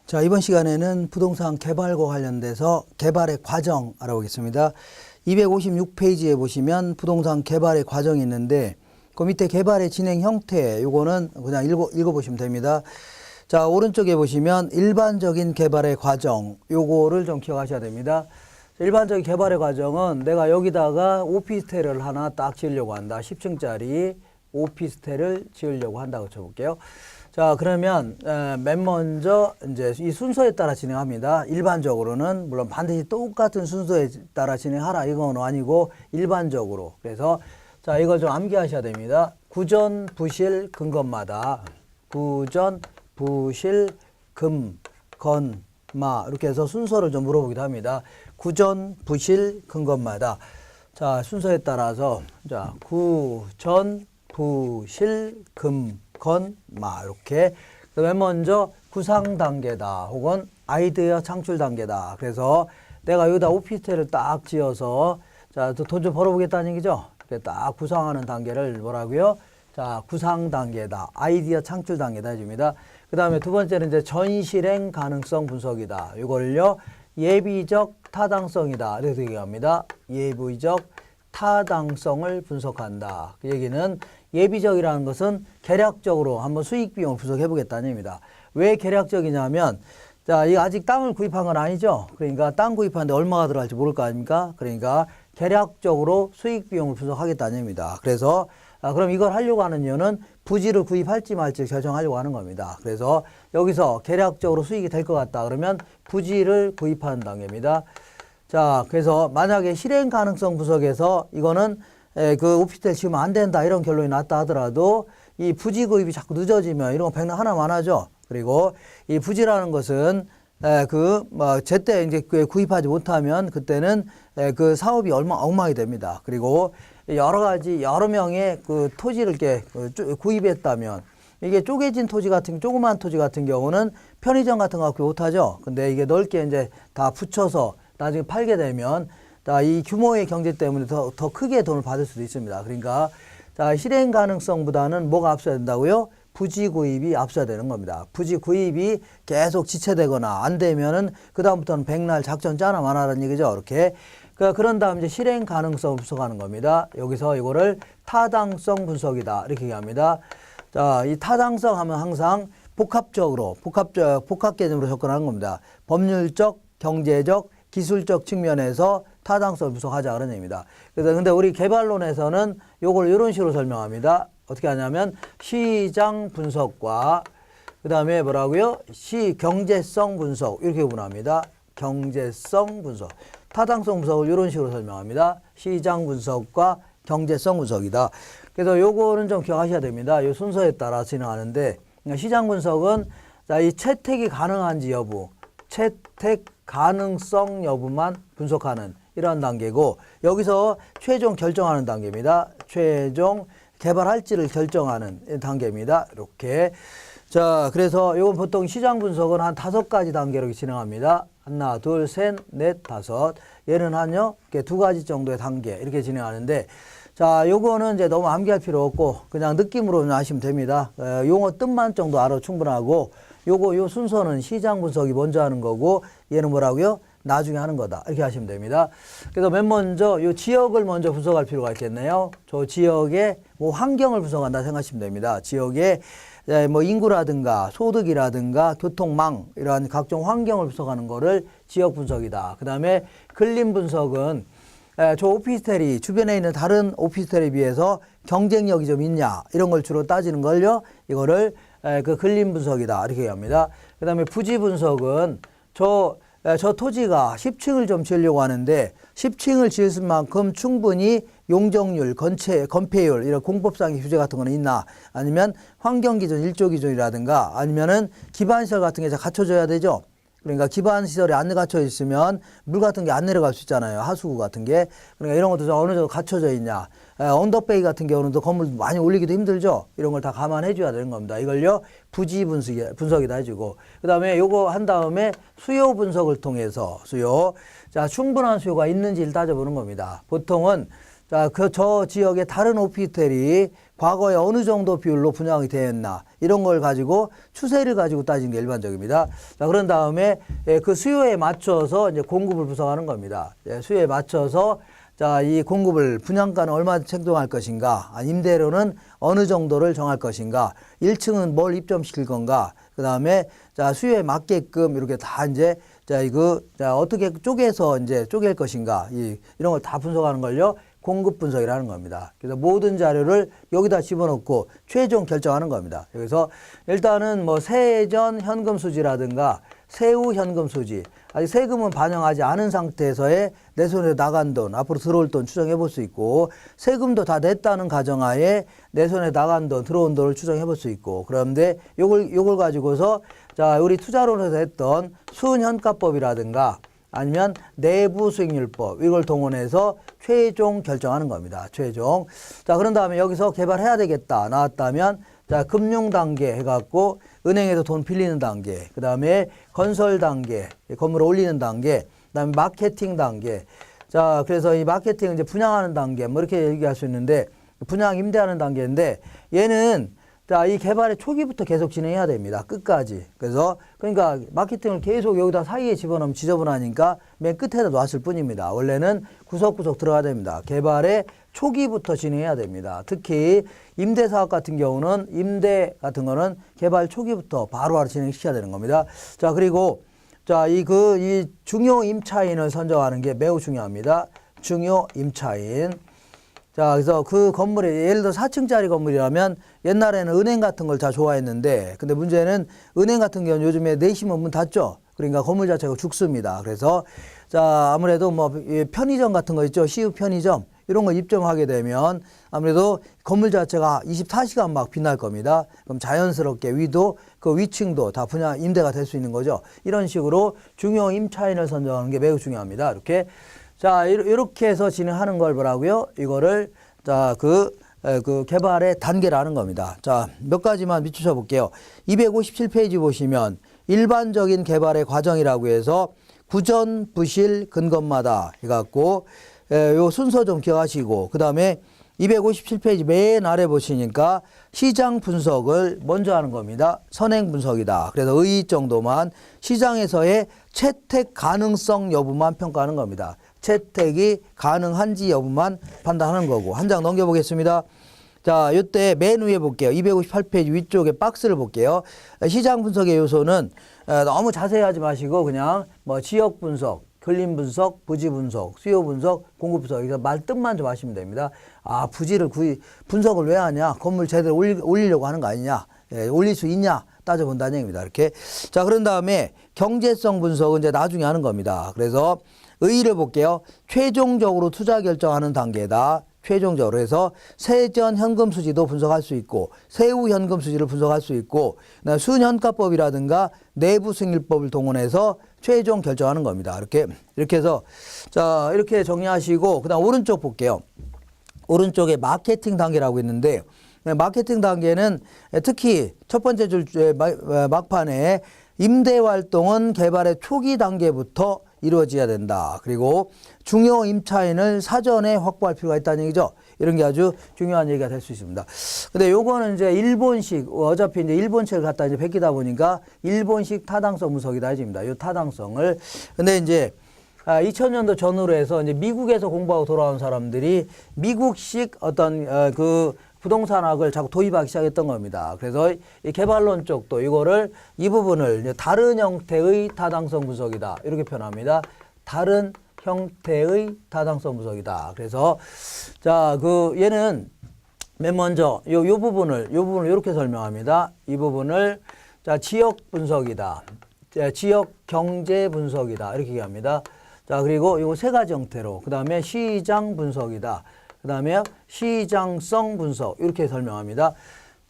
자, 이번 시간에는 부동산 개발과 관련돼서 개발의 과정 알아보겠습니다. 256페이지에 보시면 부동산 개발의 과정이 있는데 그 밑에 개발의 진행 형태 요거는 그냥 읽어보시면 됩니다. 자, 오른쪽에 보시면 일반적인 개발의 과정 요거를 좀 기억하셔야 됩니다. 일반적인 개발의 과정은 내가 여기다가 오피스텔을 하나 딱 지으려고 한다. 10층짜리 오피스텔을 지으려고 한다고 쳐볼게요. 자, 그러면 맨 먼저 이제 이 순서에 따라 진행합니다. 일반적으로는 물론 반드시 똑같은 순서에 따라 진행하라 이건 아니고 일반적으로. 그래서 자, 이거 좀 암기하셔야 됩니다. 구전, 부실, 근건마다 구전, 부실, 금, 건, 마 이렇게 해서 순서를 좀 물어보기도 합니다. 구전, 부실, 근건마다 자, 순서에 따라서 자, 구전, 부실, 금, 건, 마 이렇게 맨 먼저 구상 단계다 혹은 아이디어 창출 단계다. 그래서 내가 여기다 오피스텔을 딱 지어서 자, 돈 좀 벌어보겠다는 얘기죠. 이렇게 딱 구상하는 단계를 뭐라고요? 자, 구상 단계다. 아이디어 창출 단계다 해줍니다. 그 다음에 두 번째는 이제 전실행 가능성 분석이다. 이걸요 예비적 타당성이다. 이렇게 얘기합니다. 예비적 타당성을 분석한다. 그 얘기는 예비적이라는 것은 계략적으로 한번 수익 비용을 분석해 보겠다는 얘기입니다. 왜 계략적이냐면 자, 이거 아직 땅을 구입한 건 아니죠. 그러니까 땅 구입하는데 얼마가 들어갈지 모를 거 아닙니까? 그러니까 계략적으로 수익 비용을 분석하겠다는 얘기입니다. 그래서 그럼 이걸 하려고 하는 이유는 부지를 구입할지 말지 결정하려고 하는 겁니다. 그래서 여기서 계략적으로 수익이 될 것 같다. 그러면 부지를 구입하는 단계입니다. 자, 그래서 만약에 실행 가능성 분석에서 이거는 그 오피스텔 지으면 안 된다 이런 결론이 났다 하더라도 이 부지 구입이 자꾸 늦어지면 이런 거 백날 하나만 하죠. 그리고 이 부지라는 것은 제때 이제 구입하지 못하면 그때는 그 사업이 엉망이 됩니다. 그리고 여러 명의 그 토지를 이렇게 구입했다면 이게 쪼개진 토지 조그만 토지 같은 경우는 편의점 같은 거 갖고 못하죠. 근데 이게 넓게 이제 다 붙여서 나중에 팔게 되면 이 규모의 경제 때문에 더 크게 돈을 받을 수도 있습니다. 그러니까 자, 실행 가능성보다는 뭐가 앞서야 된다고요? 부지 구입이 앞서야 되는 겁니다. 부지 구입이 계속 지체되거나 안 되면은 그다음부터는 백날 작전 짜나 마나라는 얘기죠. 이렇게. 그런 다음 이제 실행 가능성을 분석하는 겁니다. 여기서 이거를 타당성 분석이다. 이렇게 얘기합니다. 자, 이 타당성 하면 항상 복합 개념으로 접근하는 겁니다. 법률적, 경제적, 기술적 측면에서 타당성을 분석하자 그런 얘기입니다. 그래서 근데 우리 개발론에서는 요걸 이런 식으로 설명합니다. 어떻게 하냐면 시장 분석과 그다음에 뭐라고요? 경제성 분석 이렇게 구분합니다. 경제성 분석. 타당성 분석을 이런 식으로 설명합니다. 시장 분석과 경제성 분석이다. 그래서 요거는 좀 기억하셔야 됩니다. 요 순서에 따라 진행하는데 시장 분석은 자, 이 채택이 가능한지 여부, 채택 가능성 여부만 분석하는 이러한 단계고 여기서 최종 결정하는 단계입니다. 최종 개발할지를 결정하는 단계입니다. 이렇게. 자, 그래서 이건 보통 시장 분석은 한 5가지 단계로 진행합니다. 하나, 둘, 셋, 넷, 다섯. 얘는 한요, 이렇게 2가지 정도의 단계 이렇게 진행하는데 자, 요거는 이제 너무 암기할 필요 없고 그냥 느낌으로 아시면 됩니다. 용어 뜻만 정도 알아 충분하고 요 순서는 시장 분석이 먼저 하는 거고 얘는 뭐라고요? 나중에 하는 거다. 이렇게 하시면 됩니다. 그래서 맨 먼저 요 지역을 먼저 분석할 필요가 있겠네요. 저 지역의 뭐 환경을 분석한다 생각하시면 됩니다. 지역의 뭐 인구라든가 소득이라든가 교통망 이러한 각종 환경을 분석하는 거를 지역 분석이다. 그 다음에 근림 분석은 저 오피스텔이 주변에 있는 다른 오피스텔에 비해서 경쟁력이 좀 있냐 이런 걸 주로 따지는 걸요. 이거를 그 근림 분석이다 이렇게 합니다. 그 다음에 부지 분석은 저 토지가 10층을 좀 지으려고 하는데 10층을 지을 만큼 충분히 용적률, 건폐율 이런 공법상의 규제 같은 거는 있나 아니면 환경기준, 일조기준이라든가 아니면은 기반시설 같은 게 갖춰져야 되죠. 그러니까 기반시설이 안 갖춰져 있으면 물 같은 게 안 내려갈 수 있잖아요. 하수구 같은 게. 그러니까 이런 것도 좀 어느 정도 갖춰져 있냐. 언더베이 같은 경우는 또 건물 많이 올리기도 힘들죠. 이런 걸 다 감안해 줘야 되는 겁니다. 이걸요 부지 분석이다 해주고 그 다음에 요거 한 다음에 수요 분석을 통해서 자, 충분한 수요가 있는지를 따져보는 겁니다. 보통은 자, 저 지역의 다른 오피스텔이 과거에 어느 정도 비율로 분양이 되었나 이런 걸 가지고 추세를 가지고 따지는 게 일반적입니다. 자, 그런 다음에 그 수요에 맞춰서 이제 공급을 분석하는 겁니다. 수요에 맞춰서 자, 이 공급을 분양가는 얼마 책정할 것인가, 임대료는 어느 정도를 정할 것인가, 1층은 뭘 입점시킬 건가, 그 다음에 자, 수요에 맞게끔 이렇게 다 이제 자, 자, 어떻게 쪼개서 이제 쪼갤 것인가, 이런 걸 다 분석하는 걸요, 공급 분석이라는 겁니다. 그래서 모든 자료를 여기다 집어넣고 최종 결정하는 겁니다. 그래서 일단은 뭐 세전 현금 수지라든가 세후 현금 수지, 아직 세금은 반영하지 않은 상태에서의 내 손에 나간 돈, 앞으로 들어올 돈 추정해 볼 수 있고, 세금도 다 냈다는 가정하에 내 손에 나간 돈, 들어온 돈을 추정해 볼 수 있고, 그런데 요걸 가지고서 자, 우리 투자론에서 했던 순현가법이라든가 아니면 내부 수익률법 이걸 동원해서 최종 결정하는 겁니다. 최종. 자, 그런 다음에 여기서 개발해야 되겠다 나왔다면 자, 금융 단계 해갖고 은행에서 돈 빌리는 단계, 그 다음에 건설 단계, 건물을 올리는 단계, 그 다음에 마케팅 단계. 자, 그래서 이 마케팅은 이제 분양하는 단계, 뭐 이렇게 얘기할 수 있는데 분양 임대하는 단계인데 얘는 자, 이 개발의 초기부터 계속 진행해야 됩니다. 끝까지. 그래서 그러니까 마케팅을 계속 여기다 사이에 집어넣으면 지저분하니까 맨 끝에다 놨을 뿐입니다. 원래는 구석구석 들어가야 됩니다. 개발의 초기부터 진행해야 됩니다. 특히 임대사업 같은 경우는 임대 같은 거는 개발 초기부터 바로바로 진행시켜야 되는 겁니다. 자, 그리고 자, 이 중요 임차인을 선정하는 게 매우 중요합니다. 중요 임차인. 자, 그래서 그 건물에 예를 들어 4층짜리 건물이라면 옛날에는 은행 같은 걸 다 좋아했는데 근데 문제는 은행 같은 경우는 요즘에 4시면 문 닫죠. 그러니까 건물 자체가 죽습니다. 그래서 자, 아무래도 뭐 편의점 같은 거 있죠. 시우 편의점 이런 거 입점하게 되면 아무래도 건물 자체가 24시간 막 빛날 겁니다. 그럼 자연스럽게 위도 그 위층도 다 분양 임대가 될 수 있는 거죠. 이런 식으로 중요 임차인을 선정하는 게 매우 중요합니다. 이렇게 자, 이렇게 해서 진행하는 걸 뭐라고요? 이거를 자, 그 개발의 단계라는 겁니다. 자, 몇 가지만 비추쳐 볼게요. 257페이지 보시면 일반적인 개발의 과정이라고 해서 구전, 부실, 근검마다 해갖고 요 순서 좀 기억하시고 그 다음에 257페이지 맨 아래 보시니까 시장 분석을 먼저 하는 겁니다. 선행 분석이다. 그래서 의의 정도만 시장에서의 채택 가능성 여부만 평가하는 겁니다. 채택이 가능한지 여부만 판단하는 거고 한 장 넘겨보겠습니다. 자, 이때 맨 위에 볼게요. 258페이지 위쪽에 박스를 볼게요. 시장 분석의 요소는 너무 자세히 하지 마시고 그냥 뭐 지역 분석, 근림 분석, 부지 분석, 수요 분석, 공급 분석 여기서 말 뜻만 좀 하시면 됩니다. 아, 부지를 분석을 왜 하냐? 건물 제대로 올리려고 하는 거 아니냐? 예, 올릴 수 있냐? 따져본다는 얘기입니다. 이렇게. 자, 그런 다음에 경제성 분석은 이제 나중에 하는 겁니다. 그래서 의의를 볼게요. 최종적으로 투자 결정하는 단계다. 최종적으로 해서 세전 현금 수지도 분석할 수 있고 세후 현금 수지를 분석할 수 있고 순현가법이라든가 내부 승일법을 동원해서 최종 결정하는 겁니다. 이렇게 해서 자, 이렇게 정리하시고 그다음 오른쪽 볼게요. 오른쪽에 마케팅 단계라고 있는데 마케팅 단계는 특히 첫 번째 줄 막판에 임대 활동은 개발의 초기 단계부터 이루어져야 된다. 그리고 중요 임차인을 사전에 확보할 필요가 있다는 얘기죠. 이런 게 아주 중요한 얘기가 될 수 있습니다. 근데 요거는 이제 일본식, 어차피 이제 일본 책을 갖다 이제 베끼다 보니까 일본식 타당성 분석이다 해집니다. 요 타당성을. 근데 이제 2000년도 전후로 해서 이제 미국에서 공부하고 돌아온 사람들이 미국식 어떤 부동산학을 자꾸 도입하기 시작했던 겁니다. 그래서 이 개발론 쪽도 이 부분을 이제 다른 형태의 타당성 분석이다. 이렇게 표현합니다. 다른 형태의 타당성 분석이다. 그래서 자, 얘는 맨 먼저 요 부분을 이렇게 설명합니다. 이 부분을 자, 지역 분석이다. 자, 지역 경제 분석이다. 이렇게 얘기합니다. 자, 그리고 요 세 가지 형태로 그다음에 시장 분석이다. 그 다음에 시장성 분석 이렇게 설명합니다.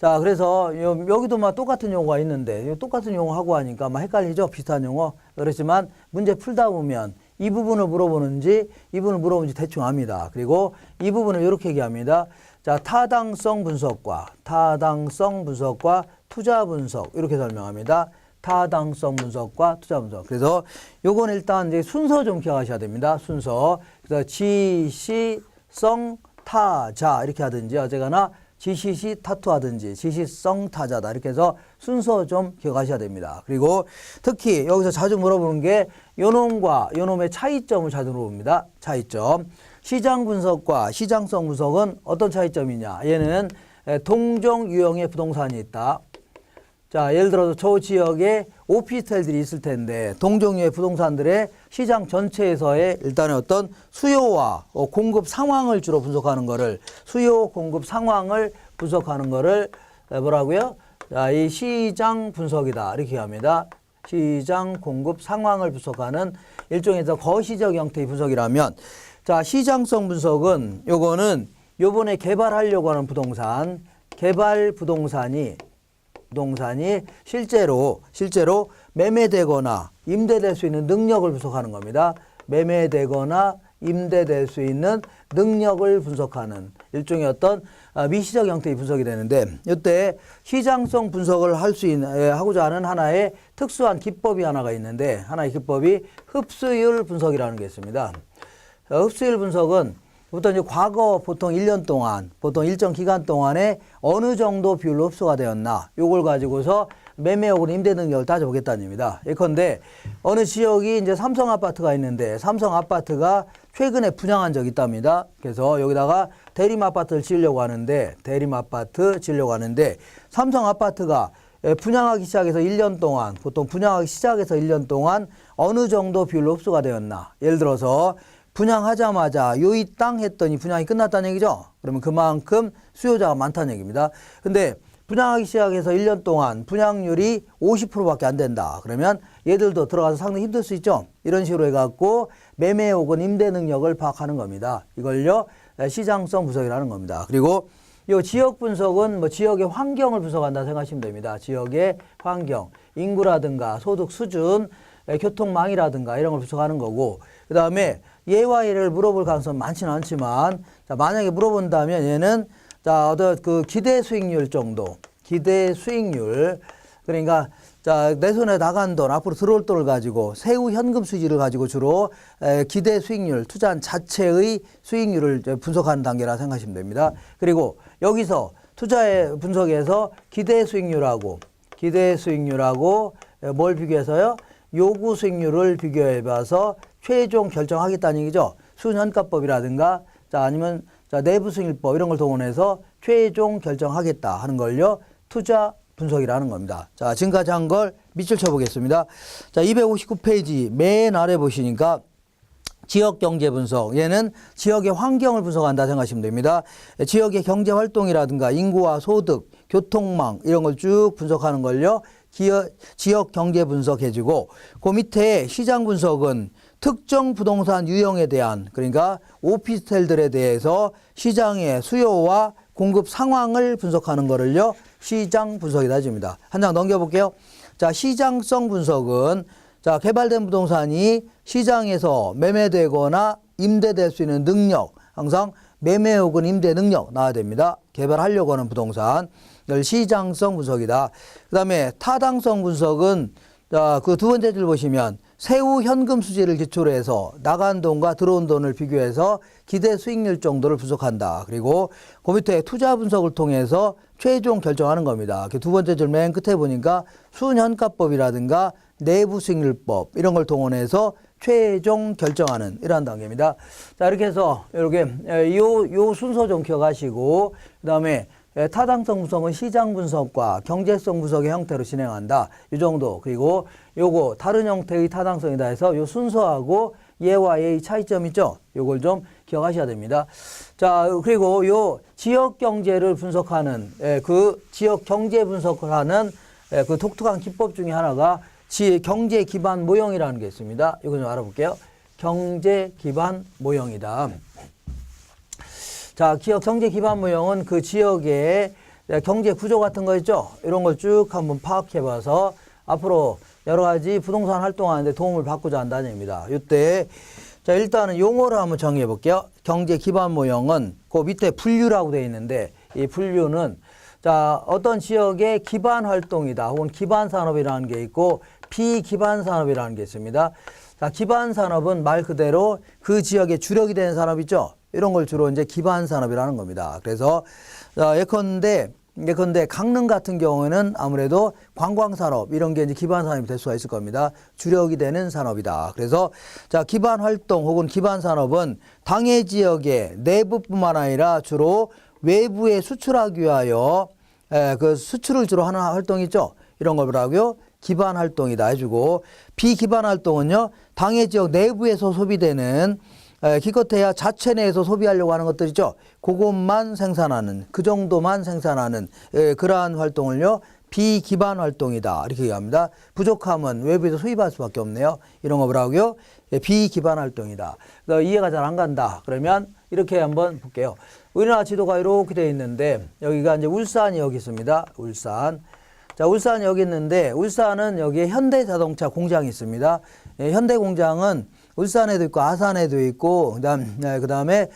자, 그래서 여기도 막 똑같은 용어가 있는데 똑같은 용어 하고 하니까 막 헷갈리죠. 비슷한 용어. 그렇지만 문제 풀다 보면 이 부분을 물어보는지 이 부분을 물어보는지 대충 압니다. 그리고 이 부분을 이렇게 얘기합니다. 자, 타당성 분석과 투자 분석 이렇게 설명합니다. 타당성 분석과 투자 분석. 그래서 요건 일단 이제 순서 좀 기억하셔야 됩니다. 순서. 그래서 지시 성 타자 이렇게 하든지 어쨌거나 지시시 타투하든지 지시성 타자다. 이렇게 해서 순서 좀 기억하셔야 됩니다. 그리고 특히 여기서 자주 물어보는 게 요놈과 요놈의 차이점을 자주 물어봅니다. 차이점. 시장 분석과 시장성 분석은 어떤 차이점이냐. 얘는 동종 유형의 부동산이 있다. 자, 예를 들어서 저 지역에 오피스텔들이 있을 텐데 동종유의 부동산들의 시장 전체에서의 일단은 어떤 수요와 공급 상황을 주로 분석하는 거를 수요 공급 상황을 분석하는 거를 뭐라고요? 자, 이 시장 분석이다. 이렇게 합니다. 시장 공급 상황을 분석하는 일종의 거시적 형태의 분석이라면 자, 시장성 분석은 요거는 요번에 개발하려고 하는 부동산, 개발 부동산이 실제로 매매되거나 임대될 수 있는 능력을 분석하는 겁니다. 매매되거나 임대될 수 있는 능력을 분석하는 일종의 어떤 미시적 형태의 분석이 되는데 이때 시장성 분석을 하고자 하는 하나의 특수한 기법이 하나가 있는데 하나의 기법이 흡수율 분석이라는 게 있습니다. 흡수율 분석은 보통 이제 과거 보통 1년 동안, 보통 일정 기간 동안에 어느 정도 비율로 흡수가 되었나, 요걸 가지고서 매매 혹은 임대 능력을 따져보겠다는 얘기입니다. 예컨대 어느 지역이 이제 삼성 아파트가 있는데 삼성 아파트가 최근에 분양한 적이 있답니다. 그래서 여기다가 대림 아파트를 지으려고 하는데 삼성 아파트가 분양하기 시작해서 1년 동안, 보통 분양하기 시작해서 1년 동안 어느 정도 비율로 흡수가 되었나. 예를 들어서 분양하자마자 요이 땅 했더니 분양이 끝났다는 얘기죠. 그러면 그만큼 수요자가 많다는 얘기입니다. 근데 분양하기 시작해서 1년 동안 분양률이 50%밖에 안 된다. 그러면 얘들도 들어가서 상당히 힘들 수 있죠. 이런 식으로 해갖고 매매 혹은 임대 능력을 파악하는 겁니다. 이걸요 시장성 분석이라는 겁니다. 그리고 이 지역 분석은 뭐 지역의 환경을 분석한다 생각하시면 됩니다. 지역의 환경, 인구라든가 소득 수준, 교통망이라든가 이런 걸 분석하는 거고, 그 다음에 얘와 얘를 물어볼 가능성은 많지는 않지만, 자, 만약에 물어본다면 얘는, 자, 어떤 그 기대 수익률 정도, 기대 수익률, 그러니까, 자, 내 손에 나간 돈, 앞으로 들어올 돈을 가지고, 세후 현금 수지를 가지고 주로 기대 수익률, 투자한 자체의 수익률을 분석하는 단계라 생각하시면 됩니다. 그리고 여기서 투자의 분석에서 기대 수익률하고 뭘 비교해서요? 요구 수익률을 비교해 봐서 최종 결정하겠다는 얘기죠. 순현가법이라든가 자 아니면 자 내부 수익률법 이런 걸 동원해서 최종 결정하겠다 하는 걸요. 투자 분석이라는 겁니다. 자, 지금까지 한 걸 밑줄 쳐보겠습니다. 자, 259페이지 맨 아래 보시니까 지역 경제 분석. 얘는 지역의 환경을 분석한다 생각하시면 됩니다. 지역의 경제 활동이라든가 인구와 소득, 교통망 이런 걸 쭉 분석하는 걸요. 지역 경제 분석해주고 그 밑에 시장 분석은 특정 부동산 유형에 대한 그러니까 오피스텔들에 대해서 시장의 수요와 공급 상황을 분석하는 거를요. 시장 분석이다 해줍니다. 한 장 넘겨볼게요. 자, 시장성 분석은 자, 개발된 부동산이 시장에서 매매되거나 임대될 수 있는 능력, 항상 매매 혹은 임대 능력 나와야 됩니다. 개발하려고 하는 부동산. 이걸 시장성 분석이다. 그 다음에 타당성 분석은 자, 그 두 번째 줄 보시면 세후 현금 수지를 기초로 해서 나간 돈과 들어온 돈을 비교해서 기대 수익률 정도를 분석한다. 그리고 그 밑에 투자 분석을 통해서 최종 결정하는 겁니다. 두 번째 줄 맨 끝에 보니까 순현가법이라든가 내부 수익률법 이런 걸 동원해서 최종 결정하는 이러한 단계입니다. 자, 이렇게 해서 이렇게 요 순서 좀 기억하시고 그다음에 타당성 분석은 시장 분석과 경제성 분석의 형태로 진행한다. 이 정도. 그리고 요거 다른 형태의 타당성이다 해서 요 순서하고 얘와 얘의 차이점 있죠? 요걸 좀 기억하셔야 됩니다. 자, 그리고 요 지역 경제를 분석하는 그 지역 경제 분석을 하는 그 독특한 기법 중에 하나가 경제 기반 모형이라는 게 있습니다. 이거 좀 알아볼게요. 경제 기반 모형이다. 자, 지역 경제 기반 모형은 그 지역의 경제 구조 같은 거 있죠? 이런 걸 쭉 한번 파악해 봐서 앞으로 여러 가지 부동산 활동하는데 도움을 받고자 한다는 얘기입니다. 이때 자, 일단은 용어를 한번 정의해 볼게요. 경제 기반 모형은 그 밑에 분류라고 되어 있는데 이 분류는 자, 어떤 지역의 기반 활동이다 혹은 기반 산업이라는 게 있고 비기반 산업이라는 게 있습니다. 자, 기반 산업은 말 그대로 그 지역의 주력이 되는 산업 있죠? 이런 걸 주로 이제 기반 산업이라는 겁니다. 그래서 예컨대 강릉 같은 경우에는 아무래도 관광 산업 이런 게 이제 기반 산업이 될 수가 있을 겁니다. 주력이 되는 산업이다. 그래서 자, 기반 활동 혹은 기반 산업은 당해 지역의 내부뿐만 아니라 주로 외부에 수출하기 위하여 그 수출을 주로 하는 활동이 있죠. 이런 걸 뭐라고요? 기반 활동이다 해주고, 비기반 활동은요, 당해 지역 내부에서 소비되는 기껏해야 자체 내에서 소비하려고 하는 것들이죠. 그것만 생산하는, 그 정도만 생산하는 그러한 활동을요, 비기반 활동이다 이렇게 얘기합니다. 부족함은 외부에서 수입할 수밖에 없네요. 이런 거 뭐라고요? 비기반 활동이다. 이해가 잘 안 간다. 그러면 이렇게 한번 볼게요. 우리나라 지도가 이렇게 되어 있는데 여기가 이제 울산이 여기 있습니다. 울산. 자, 울산이 여기 있는데 울산은 여기에 현대자동차 공장이 있습니다. 현대 공장은 울산에도 있고 아산에도 있고 그다음에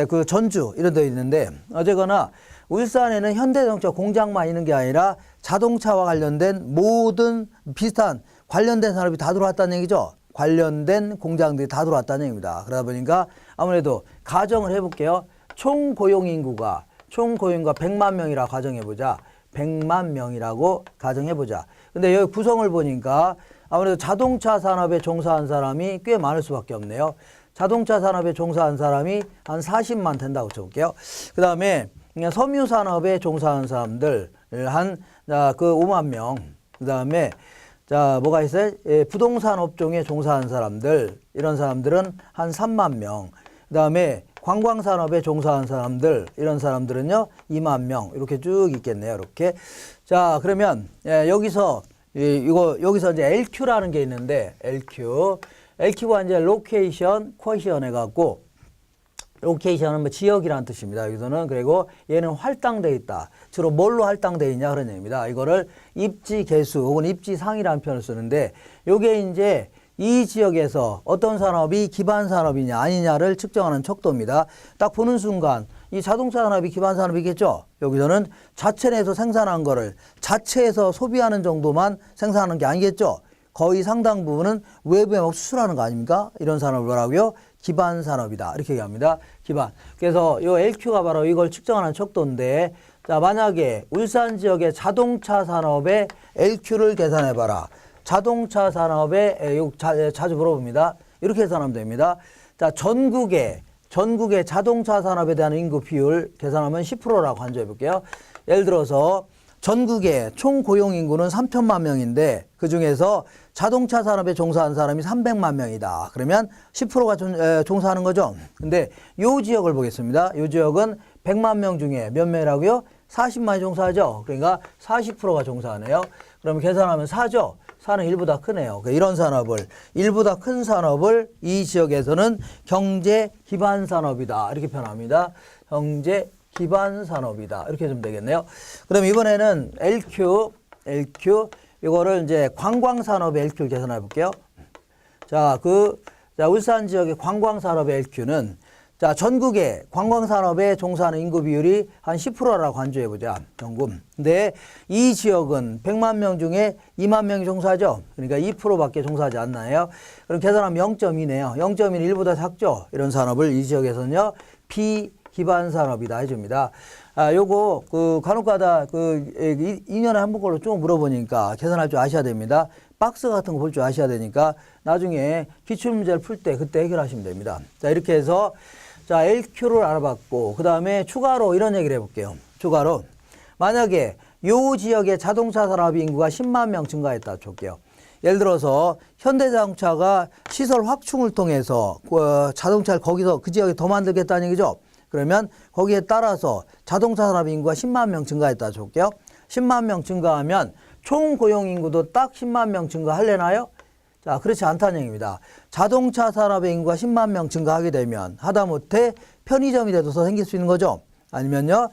그 전주 이런 데 있는데, 어쨌거나 울산에는 현대자동차 공장만 있는 게 아니라 자동차와 관련된 모든 비슷한 관련된 산업이 다 들어왔다는 얘기죠. 관련된 공장들이 다 들어왔다는 얘기입니다. 그러다 보니까 아무래도 가정을 해볼게요. 총 고용 인구가 100만 명이라 가정해보자. 100만 명이라고 가정해보자. 근데 여기 구성을 보니까 아무래도 자동차 산업에 종사한 사람이 꽤 많을 수밖에 없네요. 자동차 산업에 종사한 사람이 한 40만 된다고 쳐볼게요. 그 다음에 섬유 산업에 종사한 사람들 한 그 5만 명. 그 다음에 자, 뭐가 있어요? 부동산 업종에 종사한 사람들, 이런 사람들은 한 3만 명. 그 다음에 관광산업에 종사한 사람들, 이런 사람들은요, 2만 명. 이렇게 쭉 있겠네요. 이렇게. 자, 그러면, 여기서 이제 LQ라는 게 있는데, LQ가 이제 로케이션, 쿼션 해갖고, 로케이션은 뭐 지역이라는 뜻입니다. 여기서는. 그리고 얘는 할당되어 있다. 주로 뭘로 할당되어 있냐 그런 얘기입니다. 이거를 입지 개수 혹은 입지 상이라는 표현을 쓰는데, 요게 이제 이 지역에서 어떤 산업이 기반 산업이냐 아니냐를 측정하는 척도입니다. 딱 보는 순간 이 자동차 산업이 기반 산업이겠죠. 여기서는 자체 내에서 생산한 거를 자체에서 소비하는 정도만 생산하는 게 아니겠죠. 거의 상당 부분은 외부에 막 수출하는 거 아닙니까? 이런 산업을 뭐라고요? 기반 산업이다. 이렇게 얘기합니다. 기반. 그래서 이 LQ가 바로 이걸 측정하는 척도인데, 자, 만약에 울산 지역의 자동차 산업의 LQ를 계산해봐라. 자동차 산업에 자주 물어봅니다. 이렇게 계산하면 됩니다. 자, 전국의 자동차 산업에 대한 인구 비율 계산하면 10%라고 간주해 볼게요. 예를 들어서 전국의 총 고용 인구는 3천만 명인데 그 중에서 자동차 산업에 종사한 사람이 300만 명이다. 그러면 10%가 종사하는 거죠. 근데 요 지역을 보겠습니다. 요 지역은 100만 명 중에 몇 명이라고요? 40만이 종사하죠. 그러니까 40%가 종사하네요. 그러면 계산하면 4죠. 4는 1보다 크네요. 그러니까 이런 산업을, 1보다 큰 산업을 이 지역에서는 경제 기반 산업이다. 이렇게 표현합니다. 경제 기반 산업이다. 이렇게 좀 되겠네요. 그럼 이번에는 LQ 이거를 이제 관광 산업의 LQ를 계산해 볼게요. 자, 울산 지역의 관광 산업의 LQ는 자, 전국의 관광 산업에 종사하는 인구 비율이 한 10%라고 간주해 보자. 전국. 근데 이 지역은 100만 명 중에 2만 명이 종사하죠. 그러니까 2%밖에 종사하지 않나요? 그럼 계산하면 0.2네요. 0.2는 1보다 작죠. 이런 산업을 이 지역에서는요, 비기반 산업이다 해줍니다. 요거 간혹가다 2년에 한 번 걸로 쭉 물어보니까 계산할 줄 아셔야 됩니다. 박스 같은 거 볼 줄 아셔야 되니까 나중에 기출문제를 풀 때 그때 해결하시면 됩니다. 자, 이렇게 해서 자, LQ를 알아봤고, 그 다음에 추가로 이런 얘기를 해볼게요. 추가로. 만약에 요 지역의 자동차 산업 인구가 10만 명 증가했다 쳐볼게요. 예를 들어서 현대자동차가 시설 확충을 통해서 자동차를 거기서 그 지역에 더 만들겠다는 얘기죠. 그러면 거기에 따라서 자동차 산업 인구가 10만 명 증가했다 쳐볼게요. 10만 명 증가하면 총 고용 인구도 딱 10만 명 증가하려나요? 자, 그렇지 않다는 얘기입니다. 자동차 산업의 인구가 10만 명 증가하게 되면 하다못해 편의점이라도 더 생길 수 있는 거죠. 아니면요,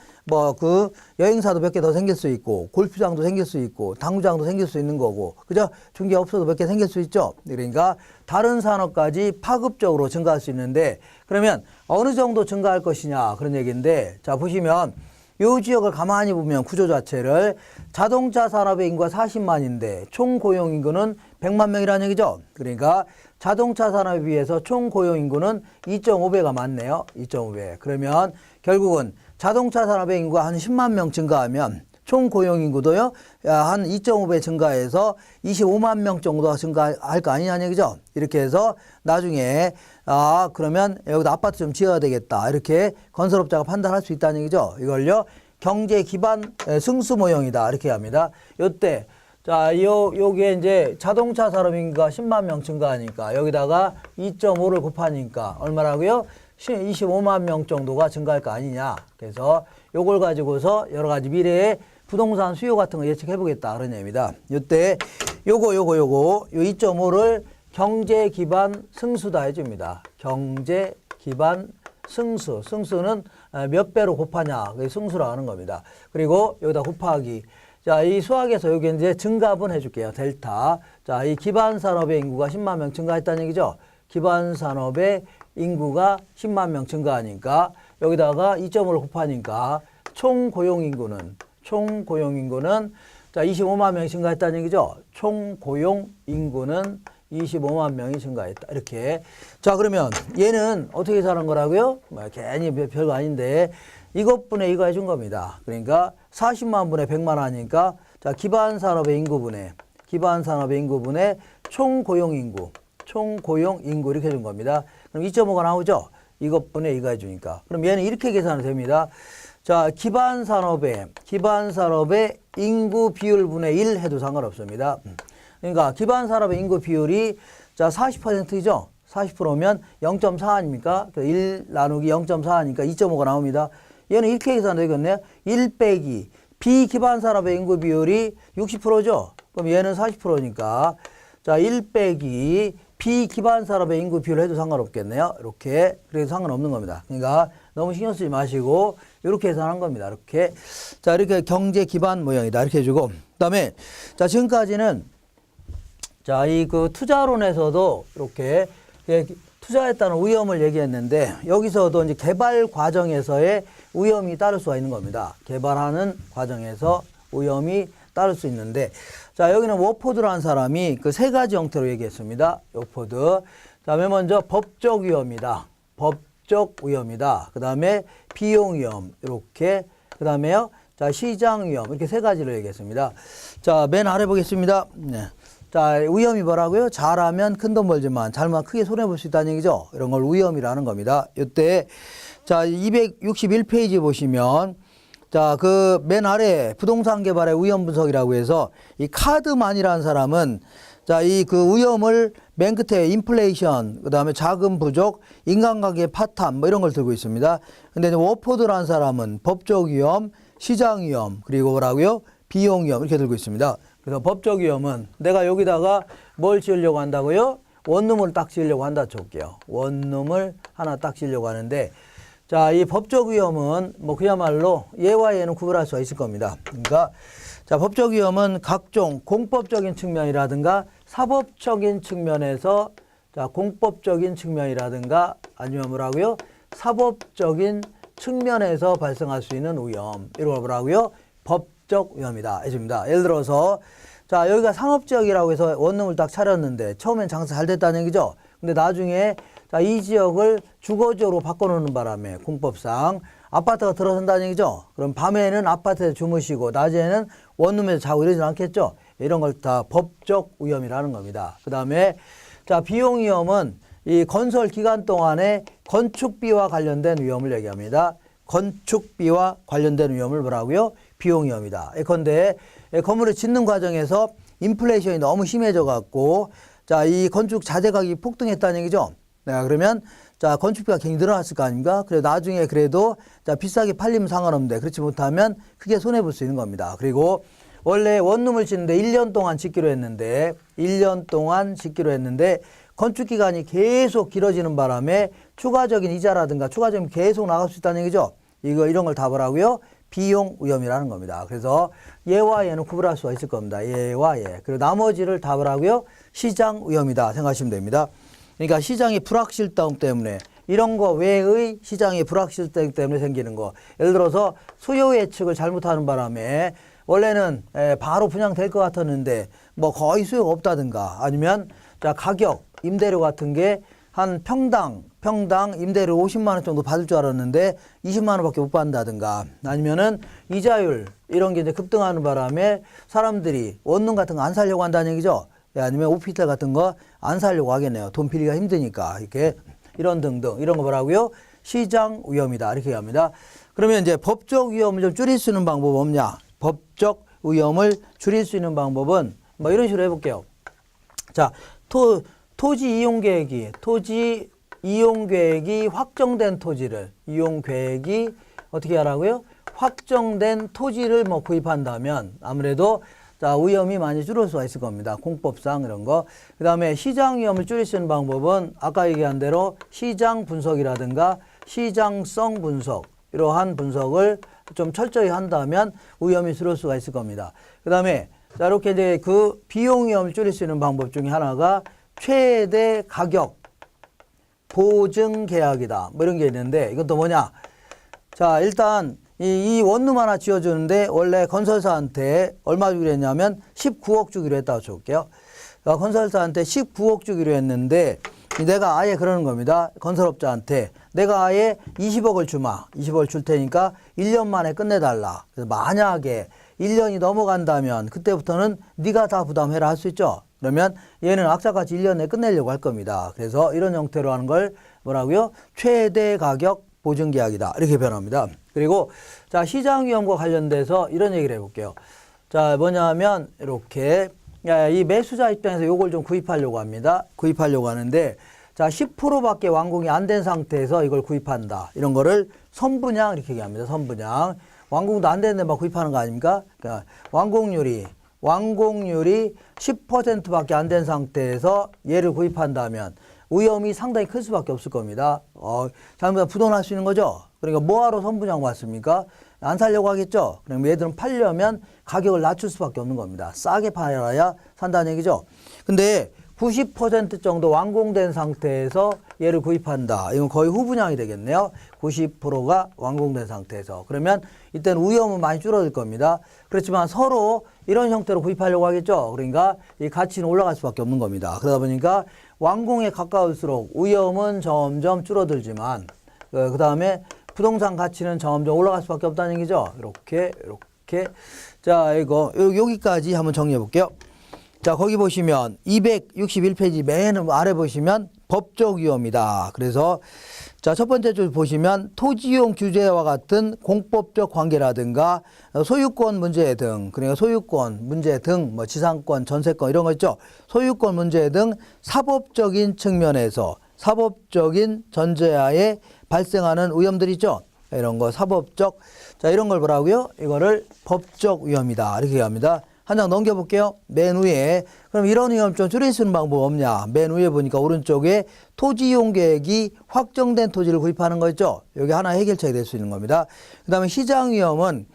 여행사도 몇 개 더 생길 수 있고, 골프장도 생길 수 있고, 당구장도 생길 수 있는 거고, 그죠? 중개업소도 몇 개 생길 수 있죠. 그러니까 다른 산업까지 파급적으로 증가할 수 있는데, 그러면 어느 정도 증가할 것이냐, 그런 얘기인데, 자, 보시면 요 지역을 가만히 보면 구조 자체를 자동차 산업의 인구가 40만인데 총 고용 인구는 100만 명이라는 얘기죠. 그러니까 자동차 산업에 비해서 총 고용 인구는 2.5배가 많네요. 2.5배. 그러면 결국은 자동차 산업의 인구가 한 10만 명 증가하면 총 고용 인구도요, 한 2.5배 증가해서 25만 명 정도가 증가할 거 아니냐는 얘기죠. 이렇게 해서 나중에, 그러면 여기다 아파트 좀 지어야 되겠다. 이렇게 건설업자가 판단할 수 있다는 얘기죠. 이걸요, 경제 기반 승수 모형이다. 이렇게 합니다. 요때, 자, 요게 이제 자동차 산업 인구가 10만 명 증가하니까 여기다가 2.5를 곱하니까 얼마라고요? 25만 명 정도가 증가할 거 아니냐. 그래서 요걸 가지고서 여러 가지 미래의 부동산 수요 같은 거 예측해 보겠다. 그런 얘기입니다. 요때 요거 2.5를 경제 기반 승수다 해줍니다. 경제 기반 승수. 승수는 몇 배로 곱하냐. 그게 승수라고 하는 겁니다. 그리고 여기다 곱하기. 자, 이 수학에서 여기 이제 증가분 해줄게요. 델타. 자, 이 기반 산업의 인구가 10만 명 증가했다는 얘기죠. 기반 산업의 인구가 10만 명 증가하니까 여기다가 2.5를 곱하니까 총 고용 인구는 자, 25만 명이 증가했다는 얘기죠. 총 고용 인구는 25만 명이 증가했다. 이렇게. 자, 그러면 얘는 어떻게 사는 거라고요? 괜히 별거 아닌데 이것분의 이거 해준 겁니다. 그러니까 40만 분의 100만 하니까 자, 기반 산업의 인구분의 총 고용 인구 이렇게 해준 겁니다. 그럼 2.5가 나오죠? 이것분의 이거 해주니까. 그럼 얘는 이렇게 계산이 됩니다. 자, 기반 산업의 인구 비율분의 1 해도 상관없습니다. 그러니까 기반 산업의 인구 비율이 자 40%죠. 40%면 0.4 아닙니까? 1 나누기 0.4 하니까 2.5가 나옵니다. 얘는 이렇게 계산이 되겠네요. 1 빼기 비기반 산업의 인구 비율이 60%죠. 그럼 얘는 40%니까 자 1 빼기 비기반 산업의 인구 비율을 해도 상관없겠네요. 이렇게. 그래도 상관없는 겁니다. 그러니까 너무 신경 쓰지 마시고 이렇게 계산한 겁니다. 이렇게. 자, 이렇게 경제 기반 모형이다. 이렇게 해주고. 그 다음에 자, 지금까지는 자, 이 그 투자론에서도 이렇게 투자했다는 위험을 얘기했는데 여기서도 이제 개발 과정에서의 위험이 따를 수가 있는 겁니다. 개발하는 과정에서 위험이 따를 수 있는데 자, 여기는 워포드라는 사람이 그 세 가지 형태로 얘기했습니다. 워포드. 다음에 먼저 법적 위험이다. 법적 위험이다. 그 다음에 비용 위험. 이렇게. 그 다음에요. 자, 시장 위험. 이렇게 세 가지로 얘기했습니다. 자, 맨 아래 보겠습니다. 네. 자, 위험이 뭐라고요? 잘하면 큰돈 벌지만 잘못하면 크게 손해볼 수 있다는 얘기죠. 이런 걸 위험이라는 겁니다. 이때 자, 261페이지 보시면 자, 그 맨 아래 부동산 개발의 위험 분석이라고 해서 이 카드만이라는 사람은 자, 이 그 위험을 맨 끝에 인플레이션, 그 다음에 자금 부족, 인간관계 파탄 뭐 이런 걸 들고 있습니다. 근데 워포드라는 사람은 법적 위험, 시장 위험, 그리고 뭐라고요? 비용 위험 이렇게 들고 있습니다. 그래서 법적 위험은 내가 여기다가 뭘 지으려고 한다고요? 원룸을 딱 지으려고 한다 칠게요. 원룸을 하나 딱 지으려고 하는데 자, 이 법적 위험은 뭐 그야말로 얘와 얘는 구분할 수가 있을 겁니다. 그러니까 자, 법적 위험은 각종 공법적인 측면이라든가 사법적인 측면에서 자, 공법적인 측면이라든가 아니면 뭐라고요? 사법적인 측면에서 발생할 수 있는 위험. 이런 걸 뭐라고요? 법적 위험이다. 해줍니다. 예를 들어서 자, 여기가 상업지역이라고 해서 원룸을 딱 차렸는데 처음엔 장사 잘 됐다는 얘기죠. 근데 나중에 자, 이 지역을 주거지역으로 바꿔놓는 바람에 공법상 아파트가 들어선다는 얘기죠. 그럼 밤에는 아파트에서 주무시고 낮에는 원룸에서 자고 이러진 않겠죠. 이런 걸 다 법적 위험이라는 겁니다. 그 다음에 자, 비용 위험은 이 건설 기간 동안에 건축비와 관련된 위험을 얘기합니다. 건축비와 관련된 위험을 뭐라고요? 비용 위험이다. 예컨대 건물을 짓는 과정에서 인플레이션이 너무 심해져 갖고 자, 이 건축 자재 가격이 폭등했다는 얘기죠. 네, 그러면 자, 건축비가 굉장히 늘어났을 거 아닙니까? 그래 나중에 그래도 자, 비싸게 팔리면 상관없는데 그렇지 못하면 크게 손해 볼 수 있는 겁니다. 그리고 원래 원룸을 짓는데 1년 동안 짓기로 했는데 1년 동안 짓기로 했는데 건축 기간이 계속 길어지는 바람에 추가적인 이자라든가 추가적인 계속 나갈 수 있다는 얘기죠. 이런 걸 다 뭐라고요? 비용 위험이라는 겁니다. 그래서 얘와 얘는 구분할 수가 있을 겁니다. 얘와 얘. 그리고 나머지를 다 뭐라고요? 시장 위험이다 생각하시면 됩니다. 그러니까 시장의 불확실성 때문에 이런 거 외의 시장의 불확실성 때문에 생기는 거. 예를 들어서 수요 예측을 잘못하는 바람에 원래는 바로 분양될 것 같았는데 뭐 거의 수요가 없다든가 아니면 자 가격, 임대료 같은 게 한 평당 임대료 50만 원 정도 받을 줄 알았는데 20만 원밖에 못 받는다든가 아니면은 이자율 이런 게 이제 급등하는 바람에 사람들이 원룸 같은 거 안 살려고 한다는 얘기죠. 아니면 오피스텔 같은 거 안 살려고 하겠네요. 돈 빌리기가 힘드니까 이렇게 이런 등등 이런 거 뭐라고요? 시장 위험이다 이렇게 얘기합니다. 그러면 이제 법적 위험을 좀 줄일 수 있는 방법 없냐? 법적 위험을 줄일 수 있는 방법은 뭐 이런 식으로 해볼게요. 자, 토지 이용 계획이 확정된 토지를 이용 계획이 어떻게 하라고요? 확정된 토지를 뭐 구입한다면 아무래도 자, 위험이 많이 줄을 수가 있을 겁니다. 공법상 이런 거. 그 다음에 시장 위험을 줄일 수 있는 방법은 아까 얘기한 대로 시장 분석이라든가 시장성 분석 이러한 분석을 좀 철저히 한다면 위험이 줄을 수가 있을 겁니다. 그 다음에 자, 이렇게 이제 그 비용 위험을 줄일 수 있는 방법 중에 하나가 최대 가격 보증 계약이다. 뭐 이런 게 있는데 이건 또 뭐냐? 자, 일단 이 원룸 하나 지어주는데 원래 건설사한테 얼마 주기로 했냐면 19억 주기로 했다고 쳐볼게요. 건설사한테 19억 주기로 했는데 내가 아예 그러는 겁니다. 건설업자한테 내가 아예 20억을 주마. 20억을 줄 테니까 1년 만에 끝내달라. 그래서 만약에 1년이 넘어간다면 그때부터는 네가 다 부담해라 할 수 있죠. 그러면 얘는 악착같이 1년 내에 끝내려고 할 겁니다. 그래서 이런 형태로 하는 걸 뭐라고요? 최대 가격 보증 계약이다. 이렇게 변합니다. 그리고 자, 시장 위험과 관련돼서 이런 얘기를 해볼게요. 자, 뭐냐면 이렇게 이 매수자 입장에서 요걸 좀 구입하려고 합니다. 구입하려고 하는데 자, 10%밖에 완공이 안 된 상태에서 이걸 구입한다. 이런 거를 선분양 이렇게 얘기합니다. 선분양. 완공도 안 됐는데 막 구입하는 거 아닙니까? 그러니까 완공률이 10%밖에 안 된 상태에서 얘를 구입한다면 위험이 상당히 클 수밖에 없을 겁니다. 잘못하면 부도날 수 있는 거죠. 그러니까 뭐하러 선분양 왔습니까? 안 살려고 하겠죠. 그럼 얘들은 팔려면 가격을 낮출 수밖에 없는 겁니다. 싸게 팔아야 산다는 얘기죠. 근데 90% 정도 완공된 상태에서 얘를 구입한다. 이건 거의 후분양이 되겠네요. 90%가 완공된 상태에서. 그러면 이때는 위험은 많이 줄어들 겁니다. 그렇지만 서로 이런 형태로 구입하려고 하겠죠. 그러니까 이 가치는 올라갈 수밖에 없는 겁니다. 그러다 보니까 완공에 가까울수록 위험은 점점 줄어들지만 그 다음에 부동산 가치는 점점 올라갈 수밖에 없다는 얘기죠. 이렇게. 자, 이거 여기까지 한번 정리해 볼게요. 자, 거기 보시면 261페이지 맨 아래 보시면 법적 위험이다. 그래서 자, 첫 번째 줄 보시면 토지용 규제와 같은 공법적 관계라든가 소유권 문제 등, 그러니까 소유권 문제 등, 뭐 지상권, 전세권 이런 거 있죠. 소유권 문제 등 사법적인 측면에서 사법적인 전제하에 발생하는 위험들이 있죠. 이런 거 사법적, 자, 이런 걸 뭐라고요? 이거를 법적 위험이다. 이렇게 얘기합니다. 한 장 넘겨볼게요. 맨 위에. 그럼 이런 위험 좀 줄일 수 있는 방법 없냐? 맨 위에 보니까 오른쪽에 토지 이용 계획이 확정된 토지를 구입하는 거 있죠? 여기 하나 해결책이 될 수 있는 겁니다. 그 다음에 시장 위험은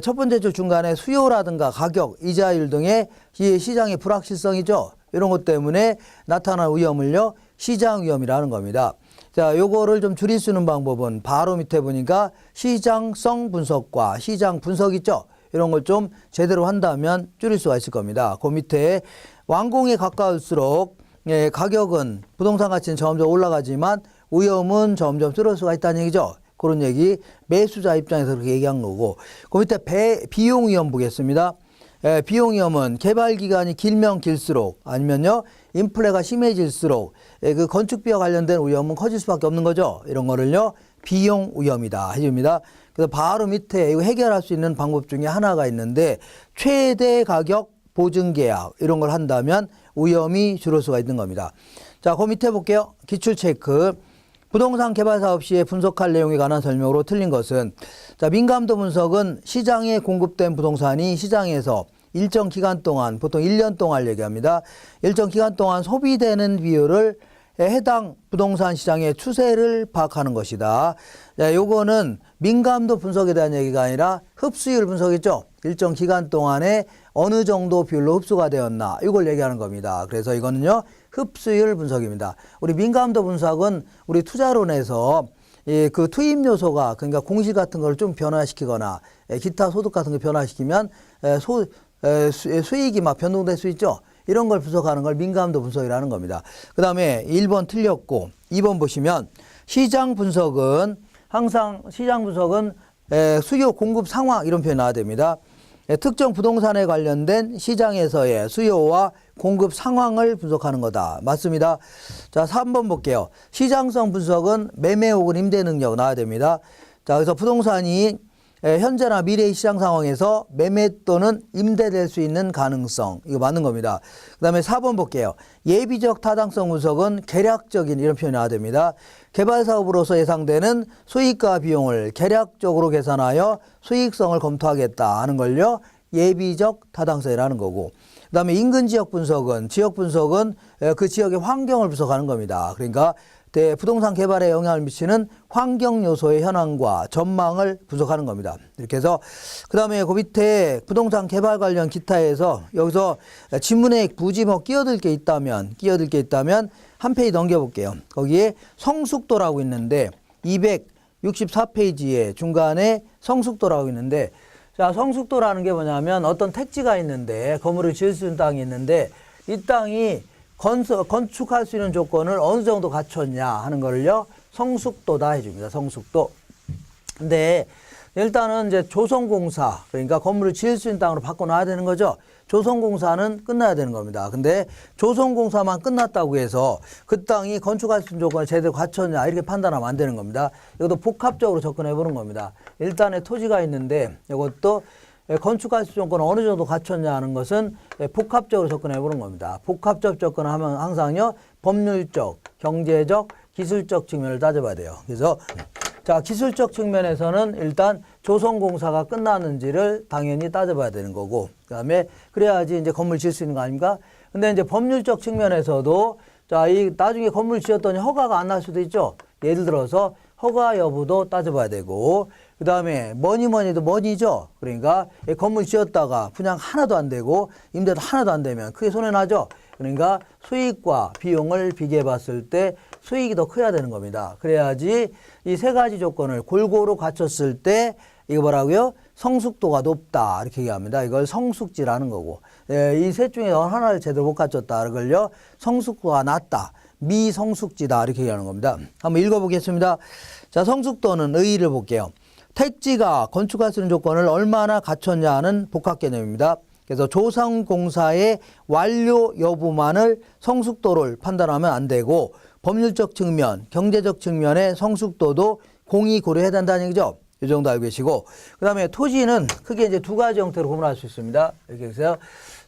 첫 번째 줄 중간에 수요라든가 가격, 이자율 등의 시장의 불확실성이죠. 이런 것 때문에 나타난 위험을요, 시장 위험이라는 겁니다. 자, 요거를 좀 줄일 수 있는 방법은 바로 밑에 보니까 시장성 분석과 시장 분석 있죠? 이런 걸 좀 제대로 한다면 줄일 수가 있을 겁니다. 그 밑에 완공에 가까울수록 가격은 부동산 가치는 점점 올라가지만 위험은 점점 줄을 수가 있다는 얘기죠. 그런 얘기 매수자 입장에서 그렇게 얘기한 거고. 그 밑에 비용 위험 보겠습니다. 비용 위험은 개발 기간이 길면 길수록 아니면요 인플레가 심해질수록 그 건축비와 관련된 위험은 커질 수밖에 없는 거죠. 이런 거를요 비용 위험이다 해줍니다. 그래서 바로 밑에 이거 해결할 수 있는 방법 중에 하나가 있는데 최대 가격 보증 계약 이런 걸 한다면 위험이 줄을 수가 있는 겁니다. 자, 그 밑에 볼게요. 기출 체크. 부동산 개발 사업 시에 분석할 내용에 관한 설명으로 틀린 것은 자, 민감도 분석은 시장에 공급된 부동산이 시장에서 일정 기간 동안 보통 1년 동안 얘기합니다. 일정 기간 동안 소비되는 비율을 해당 부동산 시장의 추세를 파악하는 것이다. 자, 요거는 민감도 분석에 대한 얘기가 아니라 흡수율 분석이죠. 일정 기간 동안에 어느 정도 비율로 흡수가 되었나 이걸 얘기하는 겁니다. 그래서 이거는요 흡수율 분석입니다. 우리 민감도 분석은 우리 투자론에서 그 투입 요소가 그러니까 공시 같은 걸 좀 변화시키거나 기타 소득 같은 걸 변화시키면 수익이 막 변동될 수 있죠. 이런 걸 분석하는 걸 민감도 분석이라는 겁니다. 그 다음에 1번 틀렸고 2번 보시면 시장 분석은 항상 수요 공급 상황 이런 표현이 나와야 됩니다. 특정 부동산에 관련된 시장에서의 수요와 공급 상황을 분석하는 거다. 맞습니다. 자, 3번 볼게요. 시장성 분석은 매매 혹은 임대 능력 나와야 됩니다. 자, 그래서 부동산이 현재나 미래의 시장 상황에서 매매 또는 임대될 수 있는 가능성 이거 맞는 겁니다. 그 다음에 4번 볼게요. 예비적 타당성 분석은 계략적인 이런 표현이 나와야 됩니다. 개발사업으로서 예상되는 수익과 비용을 계략적으로 계산하여 수익성을 검토하겠다 하는 걸요. 예비적 타당성이라는 거고 그 다음에 인근 지역 분석은 그 지역의 환경을 분석하는 겁니다. 그러니까 부동산 개발에 영향을 미치는 환경 요소의 현황과 전망을 분석하는 겁니다. 이렇게 해서 그 다음에 그 밑에 부동산 개발 관련 기타에서 여기서 지문에 굳이 뭐 끼어들 게 있다면 한 페이지 넘겨볼게요. 거기에 성숙도라고 있는데 264페이지에 중간에 성숙도라고 있는데 자, 성숙도라는 게 뭐냐면 어떤 택지가 있는데 건물을 지을 수 있는 땅이 있는데 이 땅이 건축할 수 있는 조건을 어느 정도 갖췄냐 하는 거를요 성숙도다 해줍니다. 성숙도. 근데 일단은 이제 조성공사 그러니까 건물을 지을 수 있는 땅으로 바꿔놔야 되는 거죠. 조성공사는 끝나야 되는 겁니다. 근데 조성공사만 끝났다고 해서 그 땅이 건축할 수 있는 조건을 제대로 갖췄냐 이렇게 판단하면 안 되는 겁니다. 이것도 복합적으로 접근해 보는 겁니다. 일단의 토지가 있는데 이것도 건축할 수 있는 조건을 어느 정도 갖췄냐 하는 것은 복합적으로 접근해 보는 겁니다. 복합적 접근하면 항상요 법률적, 경제적, 기술적 측면을 따져봐야 돼요. 그래서 자, 기술적 측면에서는 일단 조성공사가 끝났는지를 당연히 따져봐야 되는 거고, 그 다음에 그래야지 이제 건물 지을 수 있는 거 아닙니까? 근데 이제 법률적 측면에서도 자, 이 나중에 건물 지었더니 허가가 안 날 수도 있죠. 예를 들어서 허가 여부도 따져봐야 되고, 그 다음에 뭐니도 뭐니죠. 그러니까 건물 지었다가 분양 하나도 안 되고 임대도 하나도 안 되면 크게 손해나죠. 그러니까 수익과 비용을 비교해 봤을 때 수익이 더 커야 되는 겁니다. 그래야지 이 세 가지 조건을 골고루 갖췄을 때 이거 뭐라고요? 성숙도가 높다 이렇게 얘기합니다. 이걸 성숙지라는 거고 이 셋 중에 하나를 제대로 못 갖췄다 그걸요 성숙도가 낮다. 미성숙지다 이렇게 얘기하는 겁니다. 한번 읽어보겠습니다. 자, 성숙도는 의의를 볼게요. 택지가 건축할 수 있는 조건을 얼마나 갖췄냐 하는 복합 개념입니다. 그래서 조성공사의 완료 여부만을 성숙도를 판단하면 안 되고 법률적 측면, 경제적 측면의 성숙도도 공히 고려해야 된다는 얘기죠. 이 정도 알고 계시고 그 다음에 토지는 크게 이제 두 가지 형태로 구분할 수 있습니다. 이렇게 해서요.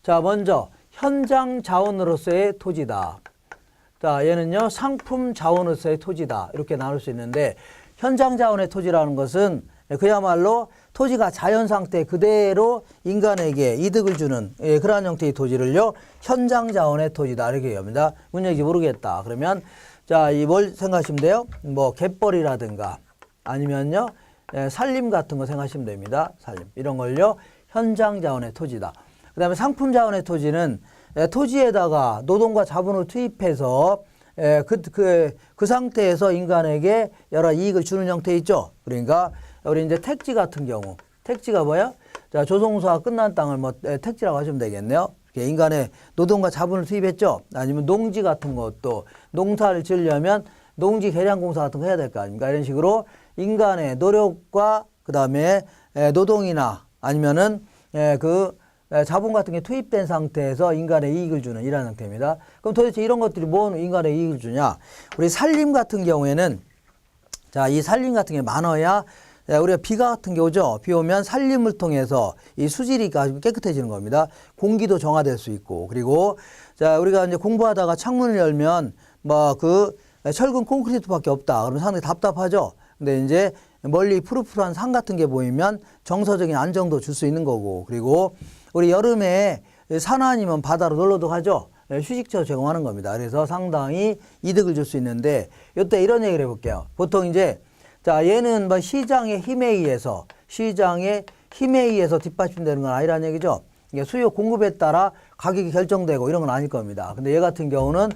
자, 먼저 현장 자원으로서의 토지다. 자, 얘는요 상품 자원으로서의 토지다. 이렇게 나눌 수 있는데 현장 자원의 토지라는 것은 그야말로 토지가 자연 상태 그대로 인간에게 이득을 주는 그러한 형태의 토지를요 현장 자원의 토지다 이렇게 얘기합니다. 무슨 얘기인지 모르겠다. 그러면 자, 이 뭘 생각하시면 돼요? 뭐 갯벌이라든가 아니면요 산림 같은 거 생각하시면 됩니다. 산림 이런 걸요 현장 자원의 토지다. 그 다음에 상품 자원의 토지는 토지에다가 노동과 자본을 투입해서 그 상태에서 인간에게 여러 이익을 주는 형태 있죠. 그러니까 우리 이제 택지 같은 경우, 택지가 뭐야? 자, 조성공사가 끝난 땅을 뭐 택지라고 하시면 되겠네요. 인간의 노동과 자본을 투입했죠. 아니면 농지 같은 것도 농사를 지으려면 농지 개량공사 같은 거 해야 될 거 아닙니까? 이런 식으로 인간의 노력과 그 다음에 노동이나 아니면은 그 자본 같은 게 투입된 상태에서 인간의 이익을 주는 이런 형태입니다. 그럼 도대체 이런 것들이 뭔 인간의 이익을 주냐? 우리 산림 같은 경우에는 자, 이 산림 같은 게 많아야 우리가 비가 같은 게 오죠. 비 오면 산림을 통해서 이 수질이 아주 깨끗해지는 겁니다. 공기도 정화될 수 있고 그리고 자, 우리가 이제 공부하다가 창문을 열면 뭐 그 철근 콘크리트밖에 없다. 그러면 상당히 답답하죠. 근데 이제 멀리 푸릇푸릇한 산 같은 게 보이면 정서적인 안정도 줄 수 있는 거고 그리고 우리 여름에 산 아니면 바다로 놀러도 가죠. 휴식처 제공하는 겁니다. 그래서 상당히 이득을 줄 수 있는데 이때 이런 얘기를 해볼게요. 보통 이제 자, 얘는 뭐 시장의 힘에 의해서 뒷받침되는 건 아니라는 얘기죠. 이게 수요 공급에 따라 가격이 결정되고 이런 건 아닐 겁니다. 근데 얘 같은 경우는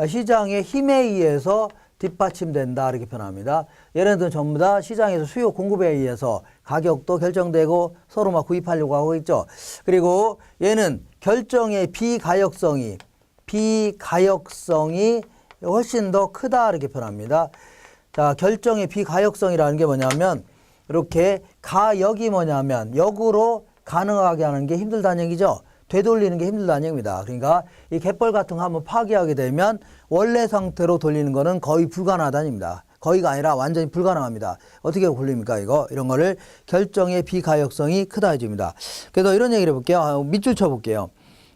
시장의 힘에 의해서 뒷받침된다 이렇게 표현합니다. 얘네들은 전부 다 시장에서 수요 공급에 의해서 가격도 결정되고 서로 막 구입하려고 하고 있죠. 그리고 얘는 결정의 비가역성이 훨씬 더 크다 이렇게 표현합니다. 자, 결정의 비가역성이라는 게 뭐냐면 이렇게 가역이 뭐냐면 역으로 가능하게 하는 게 힘들다는 얘기죠. 되돌리는 게 힘들다는 얘기입니다. 그러니까 이 갯벌 같은 거 한번 파괴하게 되면 원래 상태로 돌리는 거는 거의 불가능하다는 얘기입니다. 거의가 아니라 완전히 불가능합니다. 어떻게 돌립니까 이거? 이런 거를 결정의 비가역성이 크다 해줍니다. 그래서 이런 얘기를 해볼게요. 밑줄 쳐볼게요.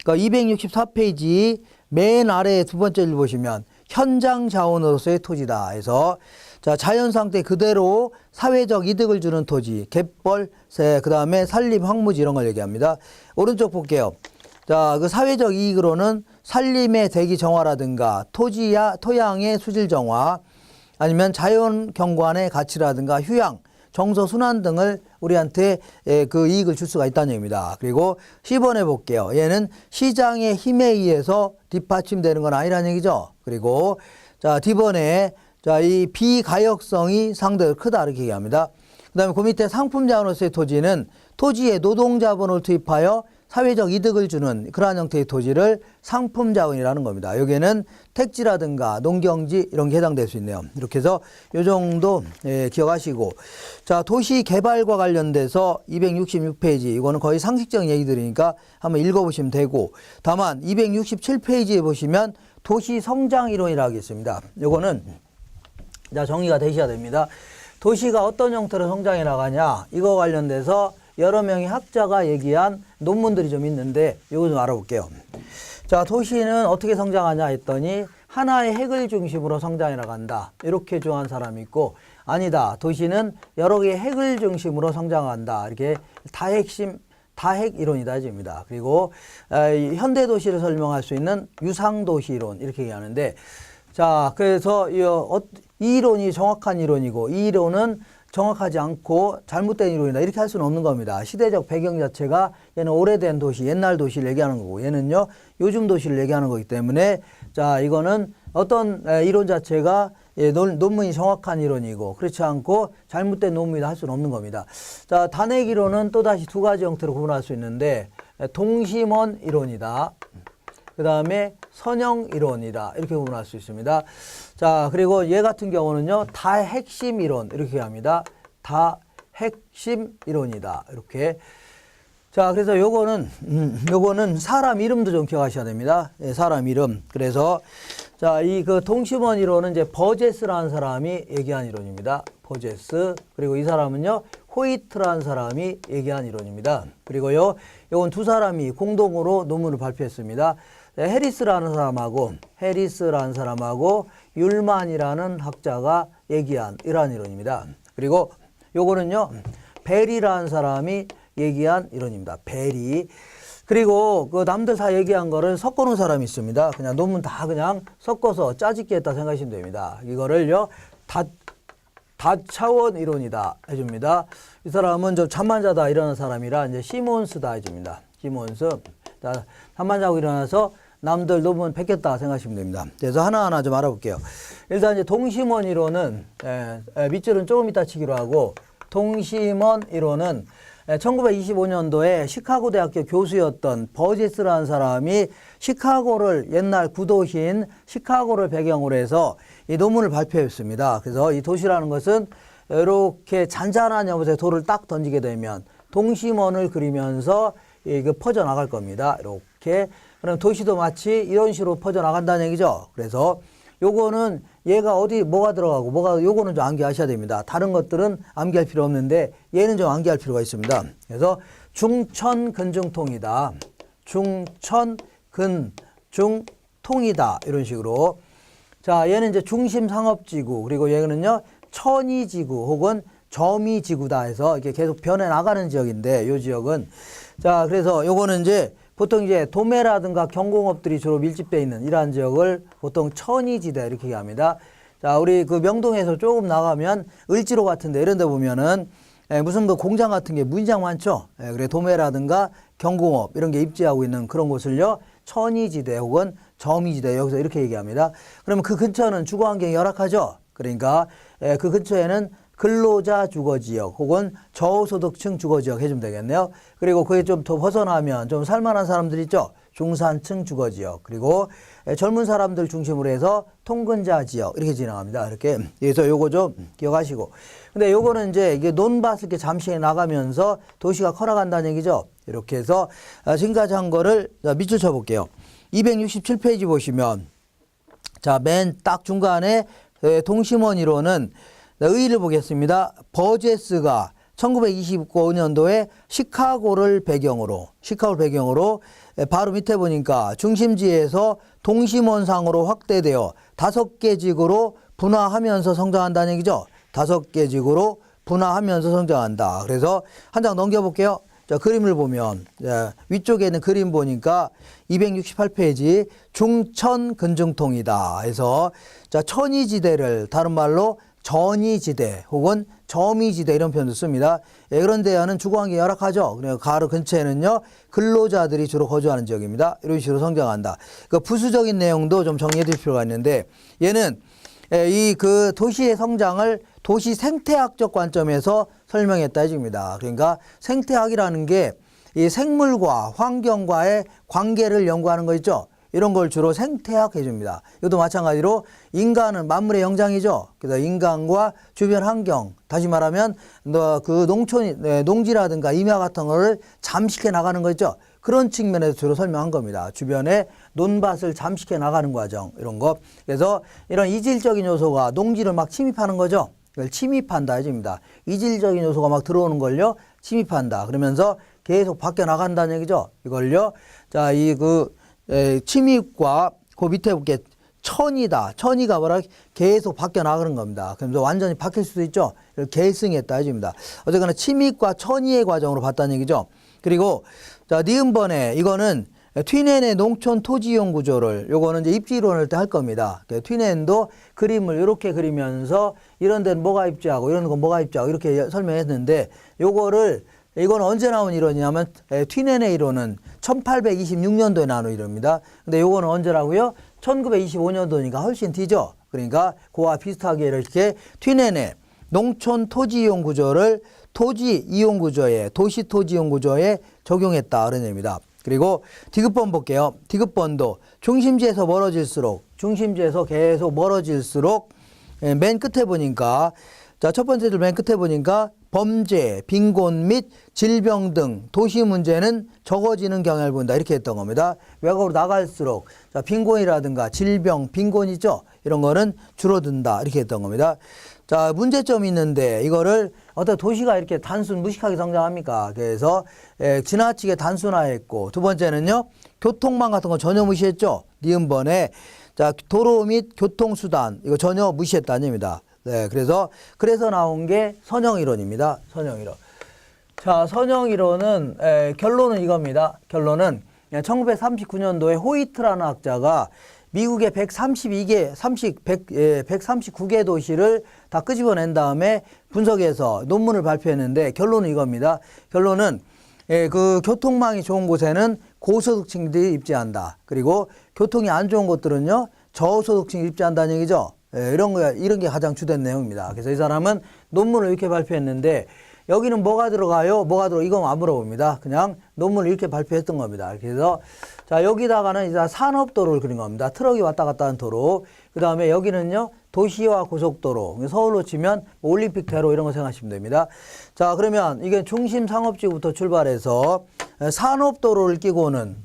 그러니까 264페이지 맨 아래 두 번째 줄 보시면 현장 자원으로서의 토지다 해서 자, 자연 상태 그대로 사회적 이득을 주는 토지, 갯벌, 그 다음에 산림, 황무지 이런 걸 얘기합니다. 오른쪽 볼게요. 자, 그 사회적 이익으로는 산림의 대기 정화라든가 토양의 수질 정화, 아니면 자연 경관의 가치라든가 휴양, 정서 순환 등을 우리한테 그 이익을 줄 수가 있다는 얘기입니다. 그리고 10번에 볼게요. 얘는 시장의 힘에 의해서 뒷받침되는 건 아니라는 얘기죠. 그리고 자, D번에 자, 이 비가역성이 상대적으로 크다 이렇게 얘기합니다. 그 다음에 그 밑에 상품자원으로서의 토지는 토지에 노동자본을 투입하여 사회적 이득을 주는 그러한 형태의 토지를 상품자원이라는 겁니다. 여기에는 택지라든가 농경지 이런 게 해당될 수 있네요. 이렇게 해서 이 정도 기억하시고 자, 도시 개발과 관련돼서 266페이지 이거는 거의 상식적인 얘기들이니까 한번 읽어보시면 되고 다만 267페이지에 보시면 도시 성장 이론이라고 있습니다. 이거는 자, 정의가 되셔야 됩니다. 도시가 어떤 형태로 성장해 나가냐 이거 관련돼서 여러 명의 학자가 얘기한 논문들이 좀 있는데 이거 좀 알아볼게요. 자, 도시는 어떻게 성장하냐 했더니 하나의 핵을 중심으로 성장해 나간다. 이렇게 주장한 사람이 있고 아니다. 도시는 여러 개의 핵을 중심으로 성장한다. 이렇게 다핵 이론이다 해줍니다. 그리고 현대 도시를 설명할 수 있는 유상 도시 이론 이렇게 얘기하는데 자, 그래서 이 이론이 정확한 이론이고 이 이론은 정확하지 않고 잘못된 이론이다 이렇게 할 수는 없는 겁니다. 시대적 배경 자체가 얘는 오래된 도시, 옛날 도시를 얘기하는 거고 얘는요 요즘 도시를 얘기하는 거기 때문에 자, 이거는 어떤 이론 자체가 논문이 정확한 이론이고 그렇지 않고 잘못된 논문이다 할 수는 없는 겁니다. 자, 단핵 이론은 또다시 두 가지 형태로 구분할 수 있는데 동심원 이론이다. 그 다음에 선형 이론이다. 이렇게 구분할 수 있습니다. 자, 그리고 얘 같은 경우는요, 다핵심 이론. 이렇게 합니다. 다핵심 이론이다. 이렇게. 자, 그래서 요거는 사람 이름도 좀 기억하셔야 됩니다. 예, 사람 이름. 그래서, 자, 그 동심원 이론은 이제 버제스라는 사람이 얘기한 이론입니다. 버제스. 그리고 이 사람은요, 호이트라는 사람이 얘기한 이론입니다. 그리고요, 요건 두 사람이 공동으로 논문을 발표했습니다. 해리스라는 사람하고 율만이라는 학자가 얘기한 이러한 이론입니다. 그리고 요거는요, 베리라는 사람이 얘기한 이론입니다. 베리. 그리고 그 남들 다 얘기한 거를 섞어 놓은 사람이 있습니다. 그냥 논문 다 그냥 섞어서 짜집기 했다 생각하시면 됩니다. 이거를요, 다차원 이론이다 해줍니다. 이 사람은 저 잠만 자다 일어나는 사람이라 이제 시몬스다 해줍니다. 시몬스. 자, 잠만 자고 일어나서 남들 논문 뺏겼다 생각하시면 됩니다. 그래서 하나하나 좀 알아볼게요. 일단 이제 동심원 이론은 밑줄은 조금 이따 치기로 하고 동심원 이론은 1925년도에 시카고 대학교 교수였던 버제스라는 사람이 시카고를 옛날 구도시인 시카고를 배경으로 해서 이 논문을 발표했습니다. 그래서 이 도시라는 것은 이렇게 잔잔한 여못에 돌을 딱 던지게 되면 동심원을 그리면서 이거 퍼져나갈 겁니다. 이렇게. 그럼 도시도 마치 이런 식으로 퍼져나간다는 얘기죠. 그래서 요거는 얘가 뭐가 들어가고 요거는 좀 암기하셔야 됩니다. 다른 것들은 암기할 필요 없는데 얘는 좀 암기할 필요가 있습니다. 그래서 중천근중통이다. 중천근중통이다. 이런 식으로. 자, 얘는 이제 중심상업지구, 그리고 얘는요, 천이지구 혹은 점이지구다 해서 이렇게 계속 변해 나가는 지역인데, 요 지역은. 자, 그래서 요거는 이제 보통 이제 도매라든가 경공업들이 주로 밀집되어 있는 이러한 지역을 보통 천이지대 이렇게 얘기합니다. 자, 우리 그 명동에서 조금 나가면 을지로 같은데 이런 데 보면은 무슨 뭐 공장 같은 게 무인장 많죠. 그래 도매라든가 경공업 이런 게 입지하고 있는 그런 곳을요 천이지대 혹은 점이지대 여기서 이렇게 얘기합니다. 그러면 그 근처는 주거환경이 열악하죠. 그러니까 그 근처에는 근로자 주거지역 혹은 저소득층 주거지역 해주면 되겠네요. 그리고 그게 좀 더 벗어나면 좀 살만한 사람들 있죠. 중산층 주거지역 그리고 젊은 사람들 중심으로 해서 통근자 지역 이렇게 진행합니다. 이렇게 그래서 요거 좀 기억하시고 근데 요거는 이제 이게 논밭을 이렇게 잠시 나가면서 도시가 커나간다는 얘기죠. 이렇게 해서 지금까지 한 거를 밑줄 쳐볼게요. 267페이지 보시면 자, 맨 딱 중간에 동심원 이론은 의의를 보겠습니다. 버제스가 1925년도에 시카고를 배경으로 바로 밑에 보니까 중심지에서 동심원상으로 확대되어 5개 지구로 분화하면서 성장한다는 얘기죠. 5개 지구로 분화하면서 성장한다. 그래서 한 장 넘겨볼게요. 자, 그림을 보면 위쪽에 있는 그림 보니까 268페이지 중천 근중통이다 해서 자, 천이지대를 다른 말로 전이지대 혹은 점이지대 이런 표현도 씁니다. 그런 데는 주거환경이 열악하죠. 그래서 가로 근처에는요 근로자들이 주로 거주하는 지역입니다. 이런 식으로 성장한다. 그 부수적인 내용도 좀 정리해 드릴 필요가 있는데 얘는 이 그 도시의 성장을 도시 생태학적 관점에서 설명했다 해줍니다. 그러니까 생태학이라는 게 이 생물과 환경과의 관계를 연구하는 거 있죠. 이런 걸 주로 생태학 해줍니다. 이것도 마찬가지로 인간은 만물의 영장이죠. 그래서 인간과 주변 환경, 다시 말하면 그 농지라든가 임야 같은 거를 잠식해 나가는 거 있죠. 그런 측면에서 주로 설명한 겁니다. 주변에 논밭을 잠식해 나가는 과정 이런 거. 그래서 이런 이질적인 요소가 농지를 막 침입하는 거죠. 이걸 침입한다 해줍니다. 이질적인 요소가 막 들어오는 걸요 침입한다. 그러면서 계속 바뀌어 나간다는 얘기죠. 이걸요. 자, 침입과 그 밑에 볼게 천이다. 천이가 뭐라 계속 바뀌어 나가는 겁니다. 그러면서 완전히 바뀔 수도 있죠. 이걸 계승했다 해줍니다. 어쨌거나 침입과 천이의 과정으로 봤다는 얘기죠. 그리고 자, 니은번에 이거는 튀넨의 농촌 토지 이용 구조를 요거는 이제 입지이론을 때 할 겁니다. 튀넨도 그림을 이렇게 그리면서 이런 데는 뭐가 입지하고 이런 건 뭐가 입지하고 이렇게 설명했는데 이건 언제 나온 이론이냐면 튀넨의 이론은 1826년도에 나온 이론입니다. 근데 요거는 언제라고요? 1925년도니까 훨씬 뒤죠. 그러니까 그와 비슷하게 이렇게 튀넨의 농촌 토지 이용 구조를 토지 이용 구조에 도시 토지 이용 구조에 적용했다 그런 얘기입니다. 그리고 디귿번 볼게요. 디귿번도 중심지에서 계속 멀어질수록 맨 끝에 보니까 자, 첫 번째 줄 맨 끝에 보니까 범죄, 빈곤 및 질병 등 도시 문제는 적어지는 경향을 본다 이렇게 했던 겁니다. 외곽으로 나갈수록 자, 빈곤이라든가 질병, 빈곤 있죠? 이런 거는 줄어든다 이렇게 했던 겁니다. 자, 문제점이 있는데 이거를 어떤 도시가 이렇게 무식하게 성장합니까? 그래서 지나치게 단순화했고 두 번째는요. 교통망 같은 거 전혀 무시했죠. 니은번에 자, 도로 및 교통수단 이거 전혀 무시했다는 얘기입니다. 네, 그래서 나온 게 선형이론입니다. 선형이론. 자, 선형이론은 결론은 이겁니다. 결론은 1939년도에 호이트라는 학자가 미국의 139개 도시를 다 끄집어낸 다음에 분석해서 논문을 발표했는데 결론은 이겁니다. 결론은 그 교통망이 좋은 곳에는 고소득층들이 입지한다. 그리고 교통이 안 좋은 곳들은요 저소득층이 입지한다는 얘기죠. 이런 게 가장 주된 내용입니다. 그래서 이 사람은 논문을 이렇게 발표했는데 여기는 뭐가 들어가요? 이건 안 물어봅니다. 그냥 논문을 이렇게 발표했던 겁니다. 그래서 자, 여기다가는 이제 산업도로를 그린 겁니다. 트럭이 왔다 갔다 하는 도로. 그 다음에 여기는요, 도시와 고속도로. 서울로 치면 올림픽대로 이런 거 생각하시면 됩니다. 자, 그러면 이게 중심 상업지구부터 출발해서 산업도로를 끼고는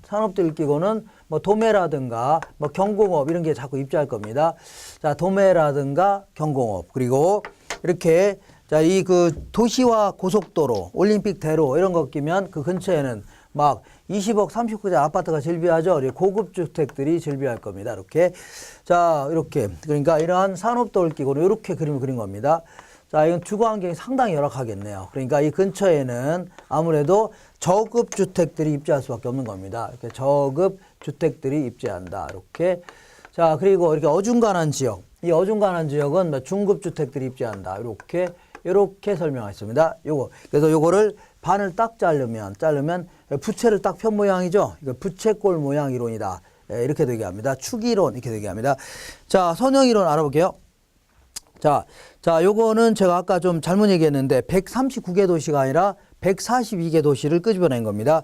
뭐 도매라든가 뭐 경공업 이런 게 자꾸 입지할 겁니다. 자, 도매라든가 경공업. 그리고 이렇게 자, 이 그 도시와 고속도로, 올림픽대로 이런 거 끼면 그 근처에는 막 20억, 30억짜리 아파트가 즐비하죠. 고급 주택들이 즐비할 겁니다. 이렇게. 자, 이렇게. 그러니까 이러한 산업도를 끼고는 이렇게 그림을 그린 겁니다. 자, 이건 주거 환경이 상당히 열악하겠네요. 그러니까 이 근처에는 아무래도 저급 주택들이 입지할 수밖에 없는 겁니다. 이렇게 저급 주택들이 입지한다. 이렇게. 자, 그리고 이렇게 어중간한 지역. 이 어중간한 지역은 중급 주택들이 입지한다. 이렇게 이렇게 설명했습니다. 요거. 그래서 요거를 반을 딱 자르면 부채를 딱 편 모양이죠. 이거 부채꼴 모양 이론이다. 이렇게 되게 합니다. 축이론 이렇게 되게 합니다. 자, 선형이론 알아볼게요. 자, 요거는 제가 아까 좀 잘못 얘기했는데 139개 도시가 아니라 142개 도시를 끄집어낸 겁니다.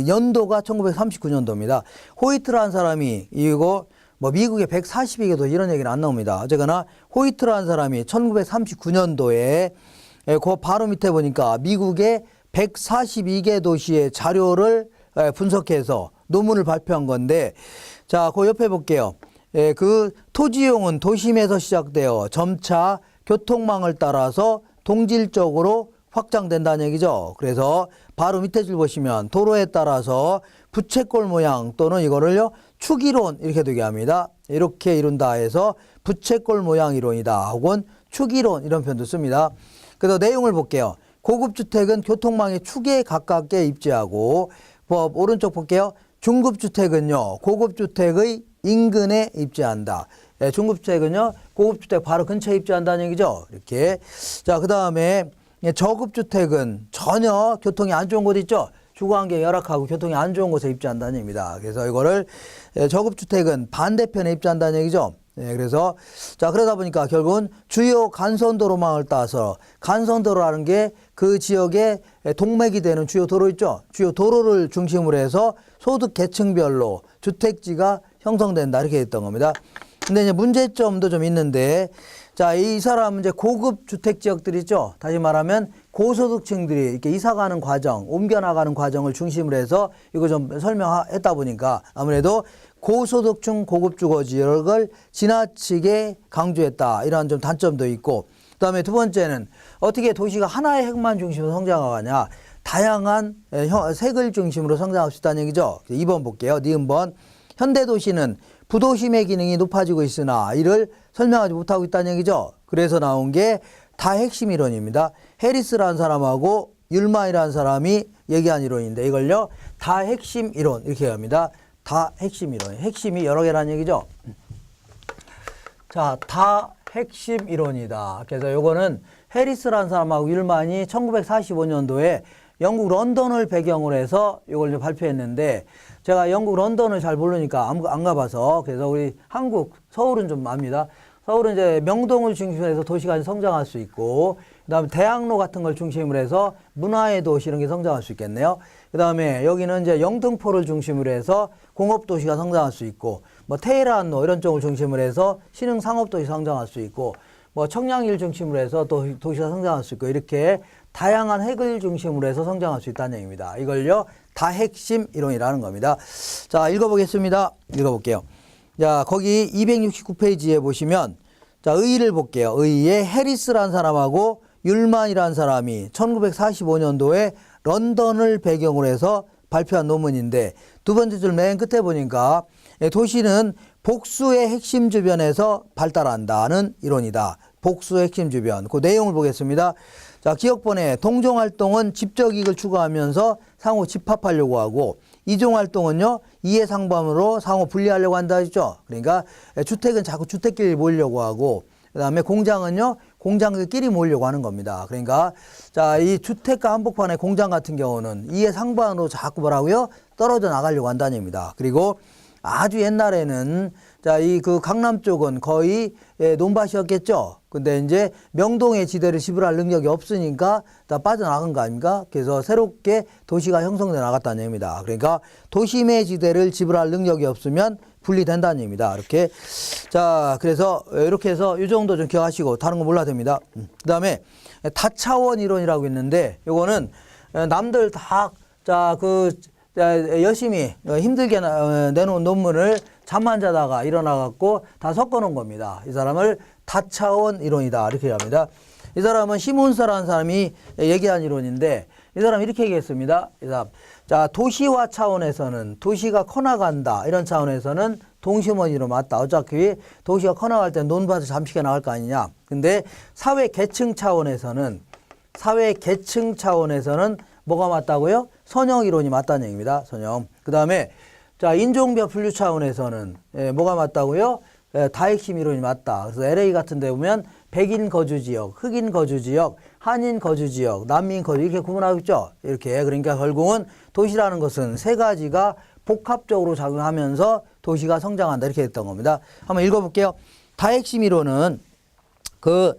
연도가 1939년도입니다. 호이트라는 사람이 이거 뭐 미국의 142개 도시 이런 얘기는 안 나옵니다. 어쨌거나 호이트라는 사람이 1939년도에 그 바로 밑에 보니까 미국의 142개 도시의 자료를 분석해서 논문을 발표한 건데, 자, 그 옆에 볼게요. 그 토지용은 도심에서 시작되어 점차 교통망을 따라서 동질적으로 확장된다는 얘기죠. 그래서 바로 밑에 줄 보시면 도로에 따라서 부채꼴 모양 또는 이거를요 축이론 이렇게 되게 합니다. 이렇게 이룬다 해서 부채꼴 모양 이론이다 혹은 축이론 이런 표현도 씁니다. 그래서 내용을 볼게요. 고급주택은 교통망의 축에 가깝게 입지하고, 오른쪽 볼게요. 중급주택은요 고급주택의 인근에 입지한다. 중급주택은요 고급주택 바로 근처에 입지한다는 얘기죠. 이렇게. 자, 그 다음에 저급주택은 전혀 교통이 안 좋은 곳 있죠. 주거환경이 열악하고 교통이 안 좋은 곳에 입지한다는 얘기입니다. 그래서 이거를 저급주택은 반대편에 입지한다는 얘기죠. 그래서 자, 그러다 보니까 결국은 주요 간선도로망을 따서, 간선도로라는 게 그 지역의 동맥이 되는 주요 도로 있죠. 주요 도로를 중심으로 해서 소득 계층별로 주택지가 형성된다 이렇게 했던 겁니다. 근데 이제 문제점도 좀 있는데, 자, 이 사람은 이제 고급 주택 지역들 있죠. 다시 말하면 고소득층들이 이렇게 이사 가는 과정, 옮겨 나가는 과정을 중심으로 해서 이거 좀 설명했다 보니까 아무래도 고소득층 고급 주거 지역을 지나치게 강조했다. 이런 좀 단점도 있고, 그다음에 두 번째는 어떻게 도시가 하나의 핵만 중심으로 성장하느냐. 다양한 색을 중심으로 성장할 수 있다는 얘기죠. 2번 볼게요. 니은번. 현대도시는 부도심의 기능이 높아지고 있으나 이를 설명하지 못하고 있다는 얘기죠. 그래서 나온 게 다핵심 이론입니다. 해리스라는 사람하고 율만이라는 사람이 얘기한 이론인데 이걸요 다핵심 이론 이렇게 합니다. 다핵심 이론. 핵심이 여러 개라는 얘기죠. 자, 다핵심 이론이다. 그래서 요거는 해리스라는 사람하고 율만이 1945년도에 영국 런던을 배경으로 해서 이걸 발표했는데, 제가 영국 런던을 잘 모르니까 안 가봐서, 그래서 우리 한국 서울은 좀 압니다. 서울은 이제 명동을 중심으로 해서 도시가 성장할 수 있고, 그 다음에 대학로 같은 걸 중심으로 해서 문화의 도시 이런 게 성장할 수 있겠네요. 그 다음에 여기는 이제 영등포를 중심으로 해서 공업도시가 성장할 수 있고, 뭐 테헤란로 이런 쪽을 중심으로 해서 신흥 상업도시 성장할 수 있고, 뭐 청량리를 중심으로 해서 또 도시가 성장할 수 있고, 이렇게 다양한 핵을 중심으로 해서 성장할 수 있다는 얘기입니다. 이걸요 다핵심 이론이라는 겁니다. 자, 읽어보겠습니다. 읽어볼게요. 자, 거기 269페이지에 보시면, 자, 의의를 볼게요. 의의에 해리스라는 사람하고 율만이라는 사람이 1945년도에 런던을 배경으로 해서 발표한 논문인데, 두 번째 줄 맨 끝에 보니까 도시는 복수의 핵심 주변에서 발달한다는 이론이다. 복수의 핵심 주변. 그 내용을 보겠습니다. 자, 기억번에 동종활동은 집적 이익을 추구하면서 상호 집합하려고 하고, 이종활동은요 이해상범으로 상호 분리하려고 한다 했죠. 그러니까 주택은 자꾸 주택끼리 모이려고 하고, 그 다음에 공장은요 공장끼리 모이려고 하는 겁니다. 그러니까 자, 이 주택과 한복판의 공장 같은 경우는 이해상반으로 자꾸 뭐라고요 떨어져 나가려고 한다는 얘기입니다. 그리고 아주 옛날에는 자, 이 그 강남 쪽은 거의 논밭이었겠죠. 근데 이제 명동의 지대를 지불할 능력이 없으니까 다 빠져나간 거 아닙니까? 그래서 새롭게 도시가 형성돼 나갔다는 얘기입니다. 그러니까 도심의 지대를 지불할 능력이 없으면 분리된다는 얘기입니다. 이렇게. 자, 그래서 이렇게 해서 이 정도 좀 기억하시고 다른 거 몰라도 됩니다. 그 다음에 다차원 이론이라고 있는데, 요거는 남들 다, 자, 열심히 힘들게 내놓은 논문을 잠만 자다가 일어나갖고 다 섞어놓은 겁니다. 이 사람을 다차원 이론이다 이렇게 합니다. 이 사람은 시몬스라는 사람이 얘기한 이론인데, 이 사람이 이렇게 얘기했습니다. 이 사람, 자, 도시화 차원에서는 도시가 커나간다 이런 차원에서는 동심원이로 맞다. 어차피 도시가 커나갈 때 논밭을 잠식해 나갈 거 아니냐. 근데 사회 계층 차원에서는 뭐가 맞다고요? 선형 이론이 맞다는 얘기입니다. 선형. 그 다음에 자, 인종별 분류 차원에서는 뭐가 맞다고요? 다핵심 이론이 맞다. 그래서 LA 같은 데 보면 백인 거주 지역, 흑인 거주 지역, 한인 거주 지역, 난민 거주 이렇게 구분하고 있죠. 이렇게. 그러니까 결국은 도시라는 것은 세 가지가 복합적으로 작용하면서 도시가 성장한다. 이렇게 했던 겁니다. 한번 읽어볼게요. 다핵심 이론은 그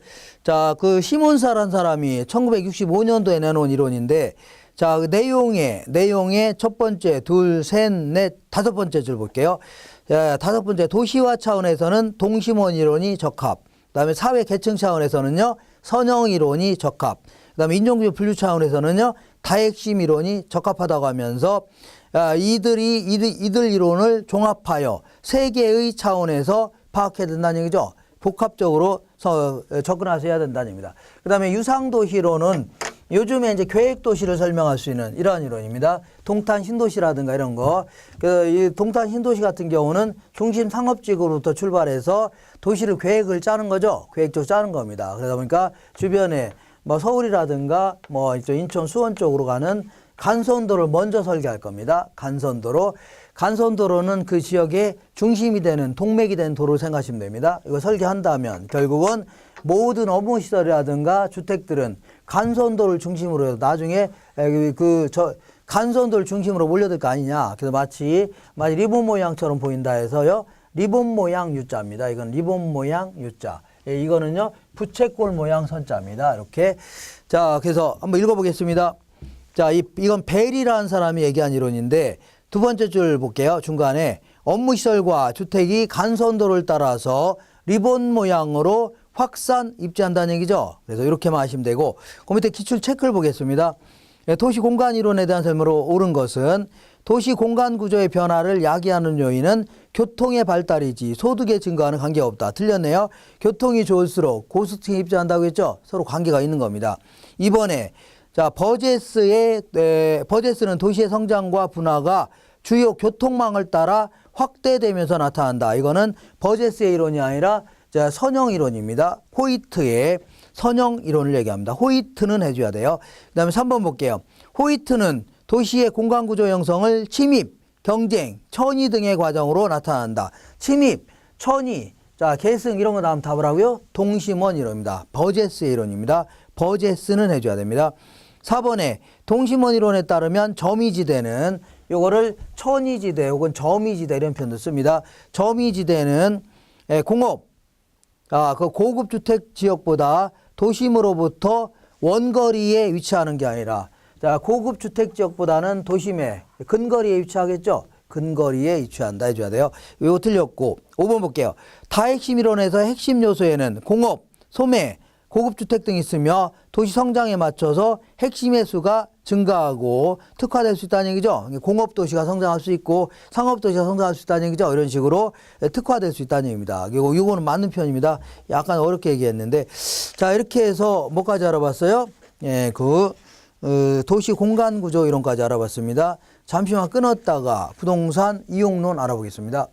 시몬사라는 사람이 1965년도에 내놓은 이론인데 자, 그 내용의 첫 번째, 둘, 셋, 넷, 다섯 번째 줄 볼게요. 자, 다섯 번째, 도시화 차원에서는 동심원 이론이 적합. 그 다음에 사회 계층 차원에서는요, 선형 이론이 적합. 그 다음에 인종주의 분류 차원에서는요, 다핵심 이론이 적합하다고 하면서 이들 이론을 종합하여 세 개의 차원에서 파악해야 된다는 얘기죠. 복합적으로 접근하셔야 된다는 얘기입니다. 그 다음에 유상도시론은 요즘에 이제 계획도시를 설명할 수 있는 이러한 이론입니다. 동탄 신도시라든가 이런 거. 이 동탄 신도시 같은 경우는 중심 상업지구로부터 출발해서 도시를 계획을 짜는 거죠. 계획적으로 짜는 겁니다. 그러다 보니까 주변에 뭐 서울이라든가 뭐 인천 수원 쪽으로 가는 간선도를 먼저 설계할 겁니다. 간선도로는 그 지역의 중심이 되는 동맥이 되는 도로를 생각하시면 됩니다. 이거 설계한다면 결국은 모든 업무시설이라든가 주택들은 간선도를 중심으로 해서 나중에 간선도를 중심으로 몰려들 거 아니냐. 그래서 마치 리본 모양처럼 보인다 해서요. 리본 모양 U자입니다. 이건 리본 모양 U자. 이거는요. 부채꼴 모양 선자입니다. 이렇게. 자, 그래서 한번 읽어보겠습니다. 자, 이건 벨이라는 사람이 얘기한 이론인데 두 번째 줄 볼게요. 중간에 업무시설과 주택이 간선도를 따라서 리본 모양으로 확산 입지한다는 얘기죠. 그래서 이렇게만 하시면 되고 그 밑에 기출 체크를 보겠습니다. 도시 공간 이론에 대한 설명으로 옳은 것은 도시 공간 구조의 변화를 야기하는 요인은 교통의 발달이지 소득의 증가와는 관계없다. 틀렸네요. 교통이 좋을수록 고수층이 입지한다고 했죠. 서로 관계가 있는 겁니다. 이번에 자, 버제스는 도시의 성장과 분화가 주요 교통망을 따라 확대되면서 나타난다. 이거는 버제스의 이론이 아니라 선형 이론입니다. 호이트의 선형 이론을 얘기합니다. 호이트는 해줘야 돼요. 그 다음에 3번 볼게요. 호이트는 도시의 공간구조 형성을 침입, 경쟁, 천위 등의 과정으로 나타난다. 침입, 천위, 자, 계승 이런 거 나오면 답을 하고요. 동심원 이론입니다. 버제스의 이론입니다. 버제스는 해줘야 됩니다. 4번에 동심원 이론에 따르면 점이지대는 요거를 천이지대 혹은 점이지대 이런 표현도 씁니다. 점이지대는 공업, 그 고급 주택 지역보다 도심으로부터 원거리에 위치하는 게 아니라 자, 고급 주택 지역보다는 도심의 근거리에 위치하겠죠. 근거리에 위치한다 해줘야 돼요. 이거 틀렸고 5번 볼게요. 다핵심 이론에서 핵심 요소에는 공업, 소매, 고급주택 등이 있으며 도시 성장에 맞춰서 핵심의 수가 증가하고 특화될 수 있다는 얘기죠. 공업도시가 성장할 수 있고 상업도시가 성장할 수 있다는 얘기죠. 이런 식으로 특화될 수 있다는 얘기입니다. 그리고 이거는 맞는 편입니다. 약간 어렵게 얘기했는데 자, 이렇게 해서 뭐까지 알아봤어요? 도시 공간 구조 이론까지 알아봤습니다. 잠시만 끊었다가 부동산 이용론 알아보겠습니다.